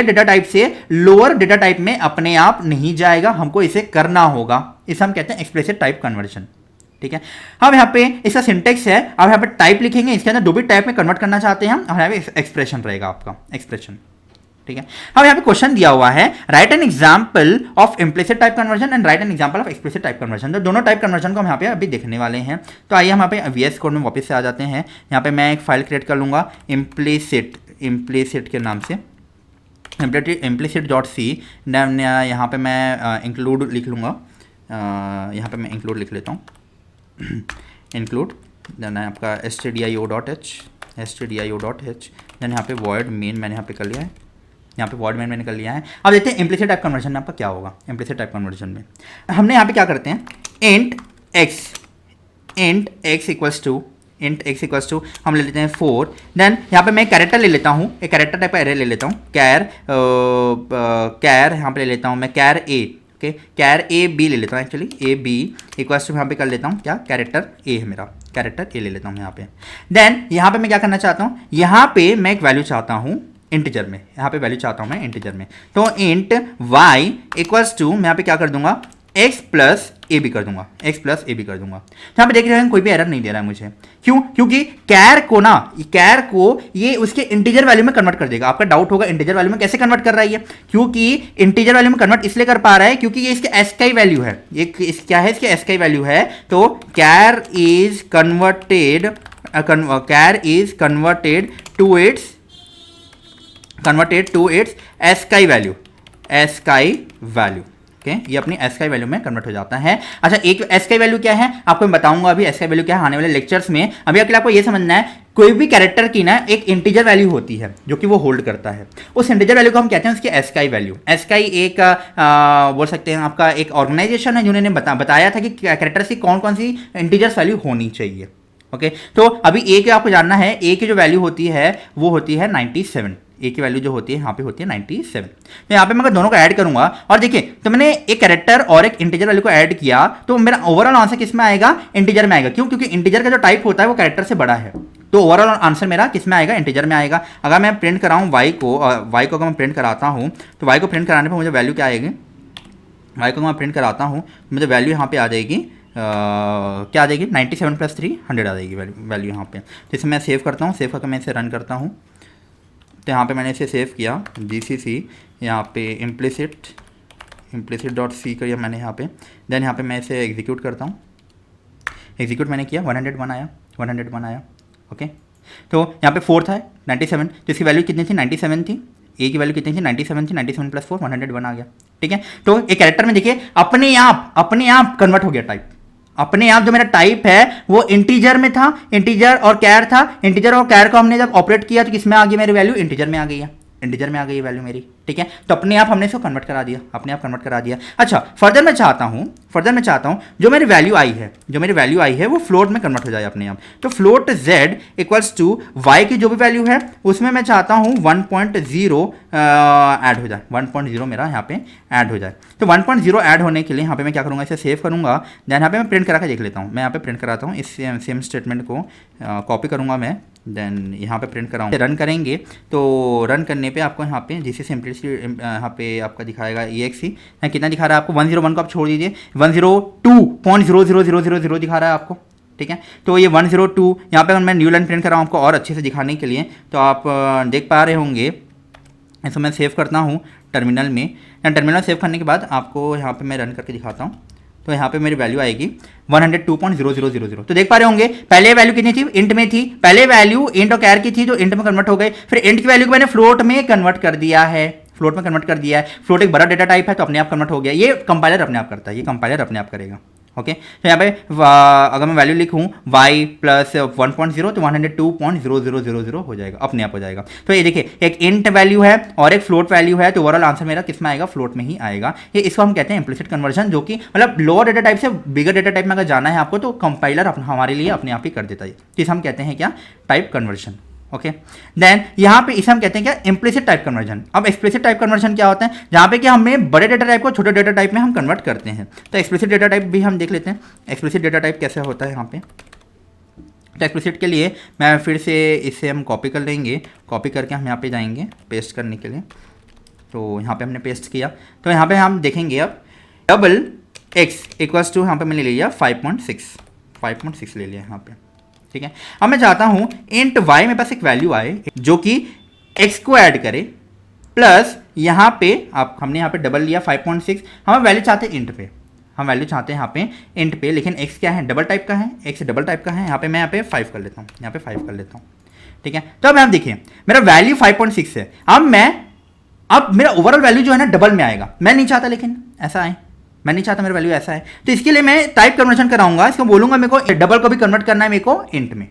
S1: डेटा टाइप से लोअर डेटा टाइप में अपने आप नहीं जाएगा, हमको इसे करना होगा, इसे हम कहते हैं एक्सप्लिसिट टाइप कन्वर्जन। ठीक है, अब यहाँ पे इसका सिंटेक्स है, अब यहाँ पे टाइप लिखेंगे, इसके अंदर जो भी टाइप में कन्वर्ट करना चाहते हैं हम, और यहाँ पे एक्सप्रेशन रहेगा आपका एक्सप्रेशन। ठीक है, अब यहाँ पे क्वेश्चन दिया हुआ है, right an example of implicit type conversion and right an example of explicit type conversion. तो दोनों टाइप कन्वर्जन को हम यहाँ पे अभी देखने वाले हैं। तो आइए हम यहाँ पे VS कोड में वापस से आ जाते हैं। यहाँ पे मैं एक फाइल क्रिएट कर लूँगा इम्प्लिसिट के नाम से, implicit.c। यहाँ पे मैं इंक्लूड लिख लूँगा, यहाँ पे मैं इंक्लूड लिख लेता हूँ, इंक्लूड, देन आपका stdio.h, देन यहाँ पे void main मैंने यहाँ पे कर लिया है, यहाँ पे void main मैंने कर लिया है। अब देखते हैं इम्प्लिसिट टाइप कन्वर्जन में आपका क्या होगा। इम्प्लिसिट टाइप कन्वर्जन में हमने यहाँ पे क्या करते हैं, int x इक्वल्स टू हम ले लेते हैं 4, देन यहाँ पे मैं कैरेक्टर ले लेता हूँ, एक कैरेक्टर टाइप का एरे ले लेता हूँ, कैर यहाँ पे ले लेता हूँ मैं char a, okay, char a b ले लेता हूँ, actually a B equals to यहाँ पे कर लेता हूँ क्या, कैरेक्टर ए है मेरा, कैरेक्टर ए ले लेता हूँ यहाँ पे। देन यहाँ पे मैं क्या करना चाहता हूँ, यहाँ पे मैं एक वैल्यू चाहता हूँ इंटीजर में, यहाँ पे वैल्यू चाहता हूँ मैं इंटीजर में। तो इंट y इक्वल्स टू मैं यहाँ पे क्या कर दूंगा, x प्लस ए बी कर दूंगा, तो यहाँ पे देख रहे हैं कोई भी एरर नहीं दे रहा है मुझे। क्यों? क्योंकि कैर को ये उसके इंटीजर वैल्यू में कन्वर्ट कर देगा। आपका डाउट होगा इंटीजर वैल्यू में कैसे कन्वर्ट कर रहा है ये, क्योंकि इंटीजर वैल्यू में कन्वर्ट इसलिए कर पा रहा है क्योंकि ये इसके एस का ही वैल्यू है, ये क्या है, इसके एस का ही वैल्यू है। तो char is converted char is converted to its ASCII value, ASCII value. Okay, ये अपनी एस्काई वैल्यू में कन्वर्ट हो जाता है। अच्छा, एक एस्काई वैल्यू क्या है आपको मैं बताऊंगा अभी, एस्काई वैल्यू क्या है आने वाले लेक्चर्स में। अभी अकेले आपको ये समझना है, कोई भी कैरेक्टर की ना एक इंटीजर वैल्यू होती है जो कि वो होल्ड करता है, उस इंटीजर वैल्यू को हम कहते हैं उसकी एस्काई वैल्यू। एस्काई एक बोल सकते हैं आपका एक ऑर्गेनाइजेशन है जिन्होंने बताया था कि कैरेक्टर्स की कौन कौन सी इंटीजर्स वैल्यू होनी चाहिए। ओके, तो अभी ए के आपको जानना है, ए की जो वैल्यू होती है वो होती है 97। ए की वैल्यू जो होती है यहाँ पे होती है 97। तो यहाँ पे मैं दोनों को ऐड करूंगा और देखिए, तो मैंने एक कैरेक्टर और एक इंटीजर वैल्यू को ऐड किया तो मेरा ओवरऑल आंसर किस में आएगा? इंटीजर में आएगा। क्यों? क्योंकि इंटीजर का जो टाइप होता है वो कैरेक्टर से बड़ा है, तो ओवरऑल आंसर मेरा किस में आएगा? इंटीजर में आएगा। अगर मैं प्रिंट कराऊँ वाई को अगर मैं प्रिंट कराता हूँ तो वाई को प्रिंट कराने पर मुझे वैल्यू क्या आएगी? वाई को मैं प्रिंट कराता हूँ मुझे वैल्यू यहाँ पे आ जाएगी क्या आ जाएगी? 97 + 3 100 आ जाएगी वैल्यू यहाँ पे। तो इसे मैं सेव करता हूँ, सेव करके मैं इसे रन करता हूँ। तो यहाँ पे मैंने इसे सेव किया GCC, यहाँ पे implicit.c किया मैंने यहाँ पे। देन यहाँ पे मैं इसे एग्जीक्यूट करता हूँ, एग्जीक्यूट मैंने किया, 101 आया। ओके, तो यहाँ पे 4 था 97, तो इसकी वैल्यू कितनी थी? 97 थी। ए की वैल्यू कितनी थी? 97 थी। 97 + 4 101 आ गया। ठीक है, तो एक कैरेक्टर में देखिए अपने आप कन्वर्ट हो गया टाइप। अपने आप जो मेरा टाइप है वो इंटीजर में था, इंटीजर और कैर था। इंटीजर और कैर को हमने जब ऑपरेट किया तो किसमें आ गई मेरी वैल्यू? इंटीजर में आ गई है, इंटीजर में आ गई वैल्यू मेरी। ठीक है, तो अपने आप हमने इसको कन्वर्ट करा दिया, अपने आप कन्वर्ट करा दिया। अच्छा, फर्दर मैं चाहता हूं जो मेरी वैल्यू आई है वो फ्लोट में कन्वर्ट हो जाए अपने आप। तो float z equals to y की जो भी वैल्यू है उसमें मैं चाहता हूं 1.0 ऐड हो जाए, 1.0 मेरा यहाँ पे ऐड हो जाए। तो 1.0 ऐड होने के लिए यहाँ पे मैं क्या करूँगा? इसे सेव करूँगा। देन यहाँ पे मैं प्रिंट करा के देख लेता हूँ। मैं यहाँ पे प्रिंट कराता हूँ, इस सेम स्टेटमेंट को कॉपी करूँगा मैं, देन यहाँ पे प्रिंट कराऊँ, रन करेंगे तो रन करने पे आपको यहाँ पे जिससे सिंपलिसिटी यहाँ पे आपका दिखाएगा EXE कितना दिखा रहा है आपको? 101 को आप छोड़ दीजिए, 102.00000 दिखा रहा है आपको। ठीक है, तो ये 102 यहाँ पे मैं न्यू लाइन प्रिंट कर रहा हूँ आपको और अच्छे से दिखाने के लिए। तो आप देख पा रहे होंगे, इसको मैं सेव करता हूँ टर्मिनल में। टर्मिनल सेव करने के बाद आपको यहाँ पे मैं रन करके दिखाता हूँ। तो यहाँ पे मेरी वैल्यू आएगी 102.0000। तो देख पा रहे होंगे पहले वैल्यू कितनी थी? इंट में थी। पहले वैल्यू इंट और कैर की थी जो इंट में कन्वर्ट हो गए, फिर इंट की वैल्यू को मैंने फ्लोट में कन्वर्ट कर दिया है। फ्लोट एक बड़ा डेटा टाइप है तो अपने आप कन्वर्ट हो गया। ये कंपाइलर अपने आप करता है, ये कंपाइलर अपने आप करेगा। ओके, तो यहाँ पे अगर मैं वैल्यू लिखूँ y + 1.0 तो 102.0000 हो जाएगा, अपने आप हो जाएगा। तो ये देखिए एक इंट वैल्यू है और एक फ्लोट वैल्यू है, तो ओवरऑल आंसर मेरा किस में आएगा? फ्लोट में ही आएगा। ये इसको हम कहते हैं इम्प्लिसिट कन्वर्जन, जो कि मतलब लोअर डेटा टाइप से बिगर डेटा टाइप में अगर जाना है आपको तो कंपाइलर हमारे लिए अपने आप ही कर देता है। तो इसे हम कहते हैं क्या? Type conversion. ओके, देन यहाँ पे इसे हम कहते हैं क्या? Implicit type conversion. अब एक्सप्लिसिट टाइप कन्वर्जन क्या होता है? जहाँ पे कि हमें बड़े डेटा टाइप को छोटे डेटा टाइप में हम कन्वर्ट करते हैं। तो एक्सप्लिसिट डेटा टाइप भी हम देख लेते हैं, एक्सप्लिसिट डेटा टाइप कैसे होता है यहाँ पे। तो एक्सप्लिसिट के लिए मैं फिर से इसे हम कॉपी कर लेंगे, कॉपी करके हम यहाँ पे जाएंगे पेस्ट करने के लिए। तो यहाँ पे हमने पेस्ट किया, तो यहाँ पे हम देखेंगे अब डबल x इक्वल्स टू यहाँ पे मैंने ले लिया 5.6 ले लिया यहाँ पे। ठीक है, अब मैं चाहता हूं इंट y मेरे पास एक वैल्यू आए जो कि x को ऐड करे प्लस यहाँ पे हमने यहाँ पे डबल लिया 5.6। हम वैल्यू चाहते हैं इंट पे, हम वैल्यू चाहते हैं यहाँ पे इंट पे, लेकिन x क्या है? डबल टाइप का है, x डबल टाइप का है। यहाँ पे मैं यहाँ पे 5 कर लेता हूँ, यहाँ पे 5 कर लेता हूँ। ठीक है, तो अब यहाँ देखिए मेरा वैल्यू 5.6 है। अब मेरा ओवरऑल वैल्यू जो है ना डबल में आएगा। मैं नहीं चाहता लेकिन ऐसा आए, मैं नहीं चाहता मेरा वैल्यू ऐसा है। तो इसके लिए मैं टाइप कन्वर्जन कराऊंगा, इसको बोलूंगा मेरे को डबल को भी कन्वर्ट करना है मेरे को इंट में।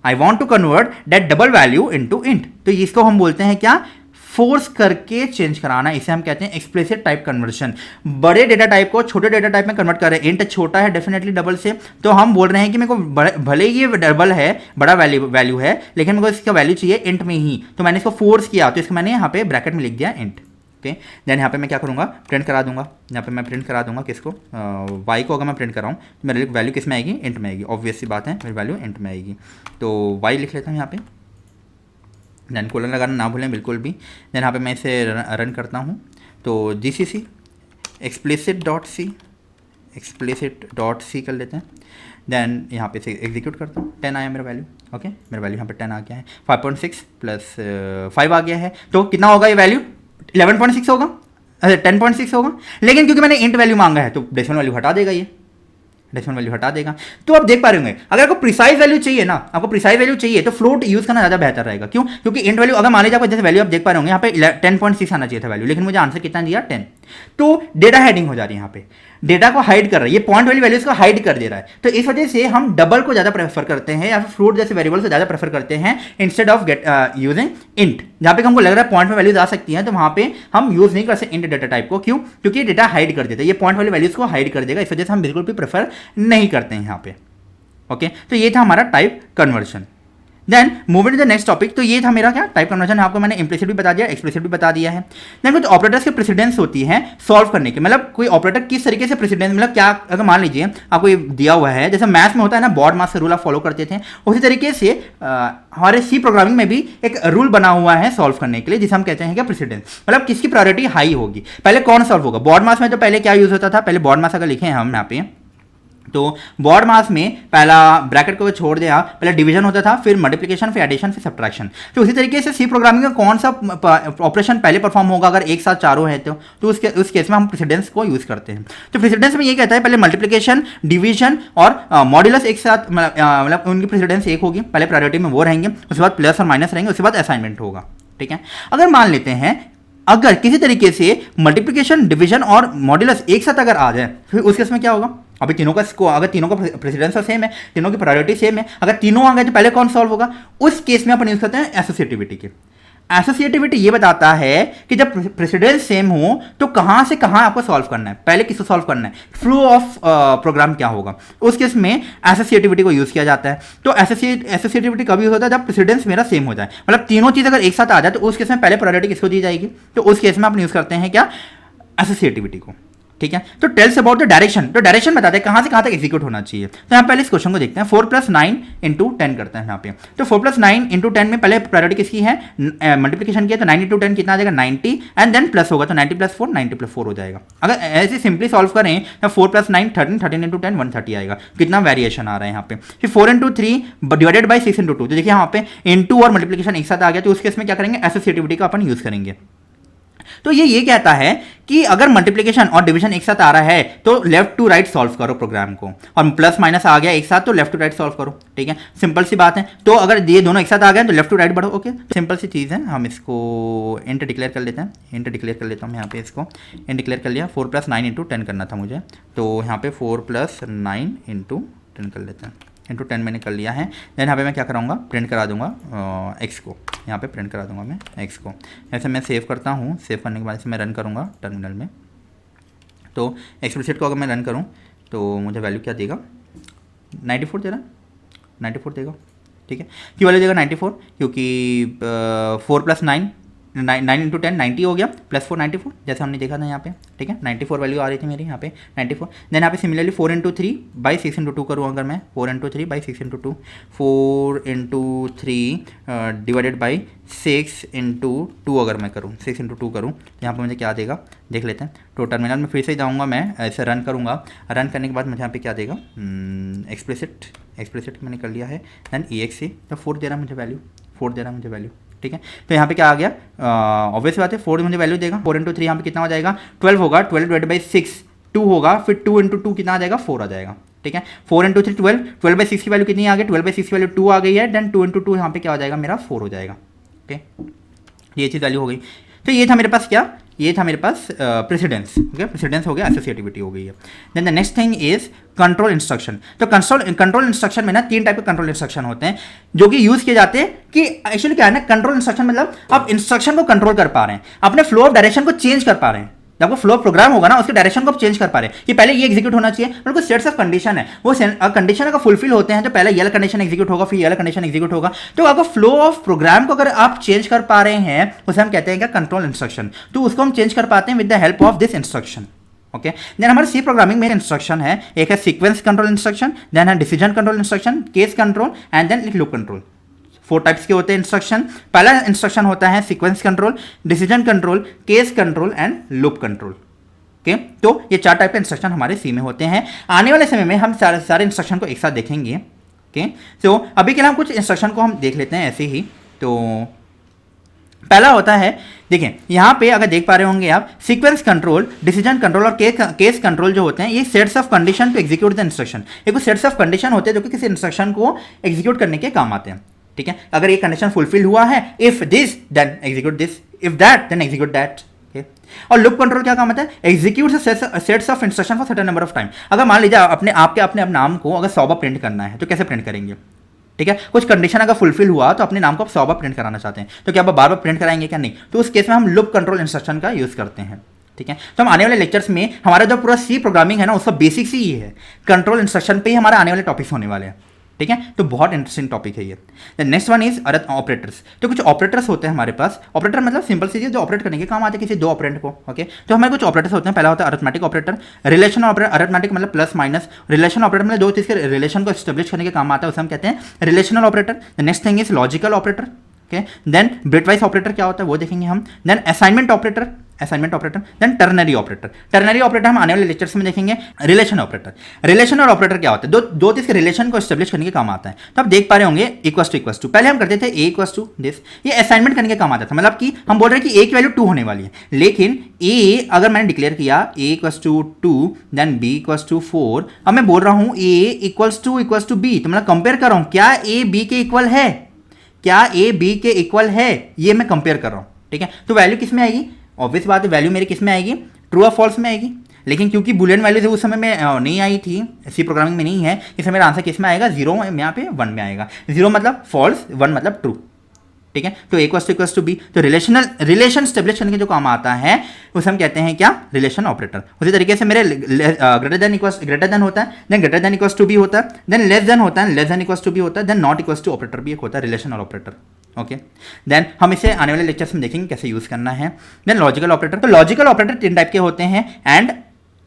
S1: I want to convert that double value into int. तो इसको हम बोलते हैं क्या? फोर्स करके चेंज कराना। इसे हम कहते हैं एक्सप्लिसिट टाइप कन्वर्जन। बड़े डेटा टाइप को छोटे डेटा टाइप में कन्वर्ट कर रहे हैं। इंट छोटा है डेफिनेटली डबल से, तो हम बोल रहे हैं कि मेरे को भले ही ये डबल है, बड़ा वैल्यू है, लेकिन मेरे को इसका वैल्यू चाहिए इंट में ही। तो मैंने इसको फोर्स किया, तो इसको मैंने यहाँ पे ब्रैकेट में लिख दिया इंट। ओके, देन यहाँ पे मैं क्या करूँगा? प्रिंट करा दूंगा। यहाँ पे मैं प्रिंट करा दूंगा किसको? y को अगर मैं प्रिंट कराऊँ तो मेरी वैल्यू किस में आएगी? इंट में आएगी। ऑब्वियस सी बात है, मेरी वैल्यू इंट में आएगी। तो y लिख लेता हूँ यहाँ पे, देन कोलन लगाना ना भूलें बिल्कुल भी। देन यहाँ पे मैं इसे रन करता हूँ। तो GCC explicit.c कर लेते हैं। देन यहाँ पे से एग्जीक्यूट करता हूँ, 10 आया मेरा वैल्यू। ओके, मेरा वैल्यू यहाँ पे 10 आ गया है। 5.6 + 5 आ गया है, तो कितना होगा ये वैल्यू? 11.6 होगा, अच्छा 10.6 होगा। लेकिन क्योंकि मैंने इंट वैल्यू मांगा है तो डेसिमल वैल्यू हटा देगा ये। डेसिमल वैल्यू हटा देगा। तो आप देख पा रहे होंगे, अगर आपको प्रिसाइज वैल्यू चाहिए ना, आपको प्रिसाइज वैल्यू चाहिए तो फ्लोट यूज करना ज़्यादा बेहतर रहेगा। क्यों? क्योंकि इंट वैल्यू, अगर मान लीजिए आपको जैसे वैल्यू आप देख पा रहे होंगे यहाँ पे 10.6 आना चाहिए था वैल्यू, लेकिन मुझे आंसर कितना दिया 10, तो डेटा हेडिंग हो जा रही है यहाँ पे, डेटा को हाइड कर रहा है, ये पॉइंट वाली वैल्यूज को हाइड कर दे रहा है। तो इस वजह से हम डबल को ज़्यादा प्रेफर करते हैं, या फिर फ्लोट जैसे वेरिएबल को ज़्यादा प्रेफर करते हैं इंस्टेड ऑफ यूजिंग इंट। जहाँ पे हमको लग रहा है पॉइंट में वैल्यूज आ सकती हैं, तो वहाँ पे हम यूज नहीं कर सकते इंट डेटा टाइप को। क्यों? क्योंकि डेटा हाइड कर देता है, ये पॉइंट वाली वैल्यूज को हाइड कर देगा, इस वजह से हम बिल्कुल भी प्रेफर नहीं करते हैं यहाँ पे। ओके, तो ये था हमारा type conversion. Then moving to the next topic, तो ये था मेरा क्या टाइप कन्वर्जन, आपको मैंने इंप्लिसिट भी बता दिया, एक्सप्लिसिट भी बता दिया है। देन कुछ ऑपरेटर्स के प्रेसिडेंस होती हैं सॉल्व करने के, मतलब कोई ऑपरेटर किस तरीके से प्रेसिडेंस, मतलब क्या, अगर मान लीजिए आपको ये दिया हुआ है, जैसे मैथ्स में होता है ना बॉड मास रूल आप फॉलो करते थे, उसी तरीके से हमारे सी प्रोग्रामिंग में भी एक रूल बना हुआ है सॉल्व करने के लिए, जिसे हम कहते हैं कि प्रेसिडेंस, मतलब किसकी प्रायोरिटी हाई होगी, पहले कौन सॉल्व होगा। बॉड मास में तो पहले क्या यूज होता था, पहले बॉड मास अगर लिखे हैं हम यहाँ पे, तो बॉड मास में पहला ब्रैकेट को छोड़ दिया, पहले डिवीजन होता था, फिर मल्टीप्लिकेशन, फिर एडिशन, फिर सब्ट्रैक्शन। तो उसी तरीके से सी प्रोग्रामिंग में कौन सा ऑपरेशन पहले परफॉर्म होगा अगर एक साथ चारों है, तो उस केस में हम प्रेसिडेंस को यूज करते हैं। तो प्रेसिडेंस में ये कहता है पहले मल्टीप्लिकेशन, डिवीजन और मॉड्यूलस एक साथ, मतलब उनकी प्रेसिडेंस एक होगी, पहले प्रायोरिटी में वो रहेंगे, उसके बाद प्लस और माइनस रहेंगे, उसके बाद असाइनमेंट होगा। ठीक है, अगर मान लेते हैं अगर किसी तरीके से मल्टीप्लिकेशन, डिवीजन और मॉड्यूलस एक साथ अगर आ जाए, फिर उस केस में क्या होगा, अभी तीनों का अगर तीनों का प्रेसिडेंस सेम है, तीनों की प्रायोरिटी सेम है, अगर तीनों आ गए तो पहले कौन सॉल्व होगा, उस केस में अपन यूज करते हैं एसोसिएटिविटी के। एसोसिएटिविटी ये बताता है कि जब प्रेसिडेंस सेम हो तो कहां से कहां आपको सॉल्व करना है, पहले किसको सॉल्व करना है, फ्लो ऑफ प्रोग्राम क्या होगा, उस केस में एसोसिएटिविटी को यूज किया जाता है। तो एसोसिएटिविटी कभी होता है जब प्रेसिडेंस मेरा सेम हो जाए, मतलब तीनों चीज अगर एक साथ आ जाए तो उस केस में पहले प्रायोरिटी किसको दी जाएगी, तो उस केस में अपन यूज करते हैं क्या, एसोसिएटिविटी को। ठीक है, तो टेल्स अबाउट द डायरेक्शन, तो डायरेक्शन बताते हैं कहां से कहां तक एग्जीक्यूट होना चाहिए। तो यहाँ पहले इस क्वेश्चन को देखते हैं, 4 + 9 × 10 करते हैं यहाँ पे। तो 4 + 9 × 10 में पहले प्रायोरिटी किसकी है, मल्टीप्लिकेशन की है, तो 9 × 10 कितना आ जाएगा 90, एंड देन प्लस होगा तो 90 + 4 90 + 4 हो जाएगा। अगर ऐसे सिंपली सॉल्व करें तो 4 + 9 13, 13 × 10 130 आएगा। कितना वेरिएशन आ रहा है यहाँ पे। फिर 4 × 3 डिवाइडेड बाई 6 × 2, तो देखिए यहाँ पे इनटू और मल्टीप्लिकेशन एक साथ आ गया, तो उस केस में क्या करेंगे, एसोसिएटिविटी का अपन यूज करेंगे। तो ये कहता है कि अगर मल्टीप्लिकेशन और डिवीजन एक साथ आ रहा है तो लेफ्ट टू राइट सॉल्व करो प्रोग्राम को, और प्लस माइनस आ गया एक साथ तो लेफ्ट टू राइट सॉल्व करो। ठीक है, सिंपल सी बात है। तो अगर ये दोनों एक साथ आ गए तो लेफ्ट टू राइट बढ़ो। ओके, सिंपल सी चीज़ है। हम इसको इंट डिक्लेयर कर लेते हैं, इंट डिक्लेयर कर लेता हूँ यहाँ पे, इसको इंट डिक्लेयर कर लिया। 4 + 9 × 10 करना था मुझे, तो यहाँ पे 4 + 9 × 10 कर लेते हैं। इंटू 10 मैंने कर लिया है। देन यहाँ पे मैं क्या कराऊंगा, प्रिंट करा दूंगा एक्स को, यहाँ पे प्रिंट करा दूंगा मैं एक्स को। ऐसे मैं सेव करता हूँ, सेव करने के बाद इसे मैं रन करूँगा टर्मिनल में। तो एक्सप्लिसिट को अगर मैं रन करूँ तो मुझे वैल्यू क्या देगा, 94 दे रहा है, 94 देगा। ठीक है, क्यों वैल्यू देगा 94, क्योंकि 4 + 9 9 × 10 90 हो गया, +4 94, जैसे हमने देखा था यहाँ पे। ठीक है, 94 वैल्यू आ रही थी मेरी यहाँ पे 94। देन यहाँ पे सिमिलरली 4 × 3 / 6 × 2 करूँ, अगर मैं 4 × 3 / 6 × 2, 4 × 3 डिवाइडेड बाई 6 × 2 अगर मैं करूँ, 6 × 2 करूँ, तो यहाँ पर मुझे क्या देगा देख लेते हैं। तो टर्मिनल में फिर से जाऊँगा मैं, ऐसे रन करूँगा। रन करने के बाद मुझे यहाँ पे क्या देगा, एक्सप्लिसिट मैंने कर लिया है। देन EXE, तो 4 दे रहा है मुझे वैल्यू, 4 दे रहा है मुझे वैल्यू। ठीक है, तो यहाँ पे क्या आ गया, ऑब्वियस बात है 4 मुझे वैल्यू देगा। 4 × 3 यहाँ पे कितना हो जाएगा, 12 होगा, 12 डिवाइडेड बाई 6 2 होगा, फिर 2 × 2 कितना आ जाएगा, 4 आ जाएगा। ठीक है, 4 × 3 12, 12/6 की वैल्यू कितनी आ गई, 12/6 की वैल्यू 2 आ गई है। देन 2 × 2 यहाँ पे क्या हो जाएगा मेरा 4 हो जाएगा। ओके, ये चीज़ वैल्यू हो गई। तो ये था मेरे पास क्या, ये था मेरे पास प्रेसिडेंस। ओके, प्रेसिडेंस हो गया, एसोसिएटिविटी हो गई है। Then the next thing is control instruction. तो कंट्रोल इंस्ट्रक्शन में ना 3 टाइप के कंट्रोल इंस्ट्रक्शन होते हैं जो कि यूज किए जाते हैं। कि एक्चुअली क्या है ना, कंट्रोल इंस्ट्रक्शन मतलब आप इंस्ट्रक्शन को कंट्रोल कर पा रहे हैं, अपने फ्लो ऑफ डायरेक्शन को चेंज कर पा रहे हैं। जब आपको फ्लो प्रोग्राम होगा ना, उसके डायरेक्शन को आप चेंज कर पा रहे हैं कि पहले ये एग्जीक्यूट होना चाहिए, मतलब कुछ सेट्स ऑफ कंडीशन है, वो कंडीशन अगर फुलफिल होते हैं तो पहले ये कंडीशन एग्जीक्यूट होगा, फिर ये कंडीशन एग्जीक्यूट होगा। तो आपको फ्लो ऑफ प्रोग्राम को अगर आप चेंज कर पा रहे हैं, उसे हम कहते हैं क्या, कंट्रोल इंस्ट्रक्शन। तो उसको हम चेंज कर पाते हैं with the help of this instruction. Okay, then हमारे सी प्रोग्रामिंग में इंस्ट्रक्शन है, एक है सीक्वेंस कंट्रोल इंस्ट्रक्शन, देन है decision control instruction, case control and then loop control. 4 types के होते हैं इंस्ट्रक्शन। पहला इंस्ट्रक्शन होता है sequence control, decision control, case control and loop control. Okay, तो ये 4 टाइप के इंस्ट्रक्शन हमारे सी में होते हैं। आने वाले समय में हम सारे इंस्ट्रक्शन को एक साथ देखेंगे। ओके, तो अभी के लिए हम कुछ इंस्ट्रक्शन को हम देख लेते हैं ऐसे ही। तो पहला होता है, देखिए यहाँ पे अगर देख पा रहे होंगे आप, सीक्वेंस कंट्रोल, डिसीजन कंट्रोल और केस कंट्रोल जो होते हैं ये sets of condition to execute the instruction. ये कुछ सेट्स ऑफ कंडीशन होते हैं जो कि किसी इंस्ट्रक्शन को एग्जीक्यूट करने के काम आते हैं, ठीक है। अगर ये कंडीशन फुलफिल हुआ है, if this then execute this, if that then execute that. और लूप कंट्रोल क्या काम आता है, execute sets of instruction for certain number of time. अगर मान लीजिए अपने नाम को अगर 100 बार प्रिंट करना है तो कैसे प्रिंट करेंगे, ठीक है। कुछ कंडीशन अगर फुलफिल हुआ तो अपने नाम को आप 100 बार प्रिंट कराना चाहते हैं, तो क्या आप बार बार प्रिंट कराएंगे क्या, नहीं। तो उस केस में हम लूप कंट्रोल इंस्ट्रक्शन का यूज करते हैं, ठीक है। तो हम आने वाले लेक्चर्स में हमारा जो पूरा सी प्रोग्रामिंग है ना उसका बेसिक्स ही है, कंट्रोल इंस्ट्रक्शन पे ही हमारे आने वाले टॉपिक्स होने वाले हैं, ठीक है। तो बहुत इंटरेस्टिंग टॉपिक है ये। The next one is operators. तो कुछ ऑपरेटर्स होते हैं हमारे पास। ऑपरेटर मतलब सिंपल सी चीज जो ऑपरेट करने के काम आते हैं किसी दो ऑपरेंड को, ओके। तो हमारे कुछ ऑपरेटर्स होते हैं। पहला होता है arithmetic operator, relation operator. Arithmetic मतलब प्लस माइनस, रिलेशन ऑपरेटर मतलब दो चीज के रिलेशन को एस्टेब्लिश करने के काम आता है, उसे हम कहते हैं relational operator. The next thing is logical operator, okay. Then bitwise operator क्या होता है वो देखेंगे हम। Then assignment operator, then ternary operator. Ternary operator हम आने वाले लेक्चर्स में देखेंगे। रिलेशन ऑपरेटर, रिलेशनल ऑपरेटर क्या होता है, दो चीज के रिलेशन को एस्टेब्लिश करने के काम आता है। तो आप देख पा रहे होंगे इक्वस टू पहले हम करते थे ए इक्वस टू दिस, ये असाइनमेंट करने के काम आता था। मतलब कि हम बोल रहे हैं कि ए की वैल्यू 2 होने वाली है, लेकिन ए अगर मैंने डिक्लेयर किया A equals to 2 then B equals to 4, अब मैं बोल रहा हूं ए इक्वस टू बी, तो मतलब कंपेयर कर रहा हूं क्या ए बी के इक्वल है, क्या ए बी के इक्वल है, ये मैं कंपेयर कर रहा हूं, ठीक है। तो वैल्यू किस में आएगी, ऑब्वियस बात है वैल्यू मेरी किस में आएगी, ट्रू और फॉल्स में आएगी। लेकिन क्योंकि बुलियन वैल्यू उस समय में नहीं आई थी, सी प्रोग्रामिंग में नहीं है, इसमें मेरा आंसर किस में आएगा, 0 यहाँ पे 1 में आएगा। 0 मतलब फॉल्स, 1 मतलब ट्रू, ठीक है। तो इक्वस टू बी, तो रिलेशन स्टेब्लिश करने के जो काम आता है उसे हम कहते हैं क्या, रिलेशन ऑपरेटर। उसी तरीके से मेरे ग्रेटर देन होता है, then greater than equals to b होता है, देन लेस देन होता है, less than equals to b होता है, then not equals to operator भी एक होता है, रिलेशनल ऑपरेटर, ओके। देन हम इसे आने वाले लेक्चर्स में देखेंगे कैसे यूज करना है। देन लॉजिकल ऑपरेटर, तो लॉजिकल ऑपरेटर 3 टाइप के होते हैं, एंड,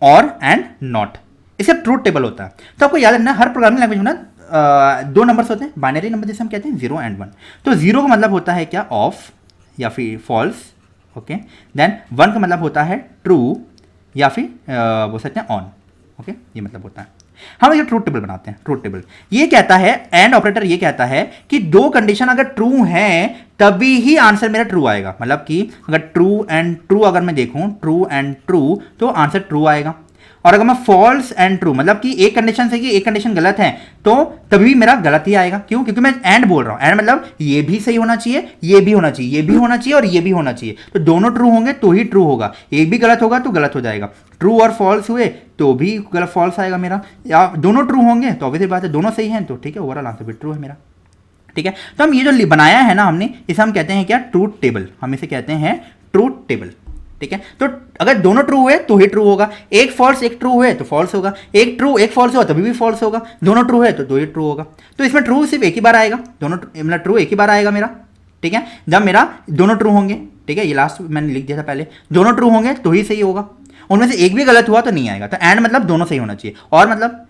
S1: और एंड नॉट। इसका ट्रूथ टेबल होता है। तो आपको याद रखना हर प्रोग्रामिंग लैंग्वेज में ना 2 नंबर्स होते हैं, बाइनरी नंबर जिसे हम कहते हैं 0 एंड 1। तो 0 का मतलब होता है क्या, ऑफ या फिर फॉल्स, ओके। देन 1 का मतलब होता है ट्रू या फिर बोल सकते हैं ऑन, ओके। ये मतलब होता है। हम ये ट्रूथ टेबल बनाते हैं। ट्रूथ टेबल ये कहता है, एंड ऑपरेटर ये कहता है कि 2 कंडीशन अगर ट्रू हैं तभी ही आंसर मेरा ट्रू आएगा। मतलब कि अगर ट्रू एंड ट्रू अगर मैं देखूं, ट्रू एंड ट्रू, तो आंसर ट्रू आएगा। और अगर मैं फॉल्स एंड ट्रू मतलब कि एक कंडीशन से कि एक कंडीशन गलत है तो तभी मेरा गलत ही आएगा। क्यों, क्योंकि मैं एंड बोल रहा हूं। एंड मतलब ये भी सही होना चाहिए, ये भी होना चाहिए, ये भी होना चाहिए और ये भी होना चाहिए। तो दोनों ट्रू होंगे तो ही ट्रू होगा, एक भी गलत होगा तो गलत हो जाएगा। ट्रू और फॉल्स हुए तो भी गलत फॉल्स आएगा मेरा, या दोनों ट्रू होंगे तो ऑब्वियसली बात है दोनों सही हैं तो ठीक है, ओवरऑल आंसर भी ट्रू है मेरा, ठीक है। तो हम ये जो बनाया है ना हमने, इसे हम कहते हैं क्या, ट्रूथ टेबल। हम इसे कहते हैं ट्रूथ टेबल, ठीक है। तो अगर दोनों ट्रू हुए तो ही ट्रू होगा, एक फॉल्स एक ट्रू हुए तो फॉल्स होगा, एक ट्रू एक फॉल्स हुआ तभी भी फॉल्स होगा, दोनों ट्रू है तो दो ही ट्रू होगा। तो इसमें ट्रू सिर्फ एक ही बार आएगा, दोनों मतलब ट्रू एक ही बार आएगा मेरा, ठीक है। जब मेरा दोनों ट्रू होंगे, ठीक है, ये लास्ट मैंने लिख दिया था पहले, दोनों ट्रू होंगे तो ही सही होगा, उनमें से एक भी गलत हुआ तो नहीं आएगा। तो एंड मतलब दोनों सही होना चाहिए। और मतलब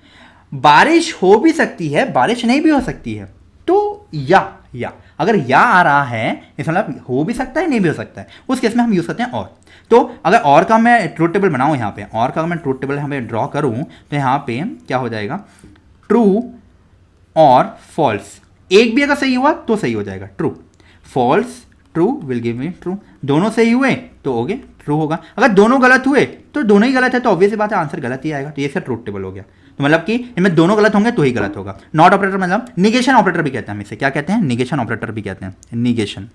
S1: बारिश हो भी सकती है, बारिश नहीं भी हो सकती है, तो या अगर या आ रहा है इस मतलब हो भी सकता है नहीं भी हो सकता है, उस केस में हम यूज करते हैं और। तो अगर और का मैं ट्रूथ टेबल बनाऊं यहाँ पे, और का मैं ट्रूथ टेबल हमें ड्रॉ करूं तो यहाँ पे क्या हो जाएगा, ट्रू और फॉल्स, एक भी अगर सही हुआ तो सही हो जाएगा true, false true will give me true, दोनों सही हुए तो हो गए ट्रू होगा, अगर दोनों गलत हुए तो दोनों ही गलत है तो ऑब्वियस बात है आंसर गलत ही आएगा। तो ये इसका ट्रूथ टेबल हो गया। तो मतलब कि इनमें दोनों गलत होंगे तो ही गलत होगा। नॉट ऑपरेटर मतलब निगेशन ऑपरेटर भी कहते हैं हम इसे, क्या कहते हैं, निगेशन ऑपरेटर भी कहते हैं, निगेशन,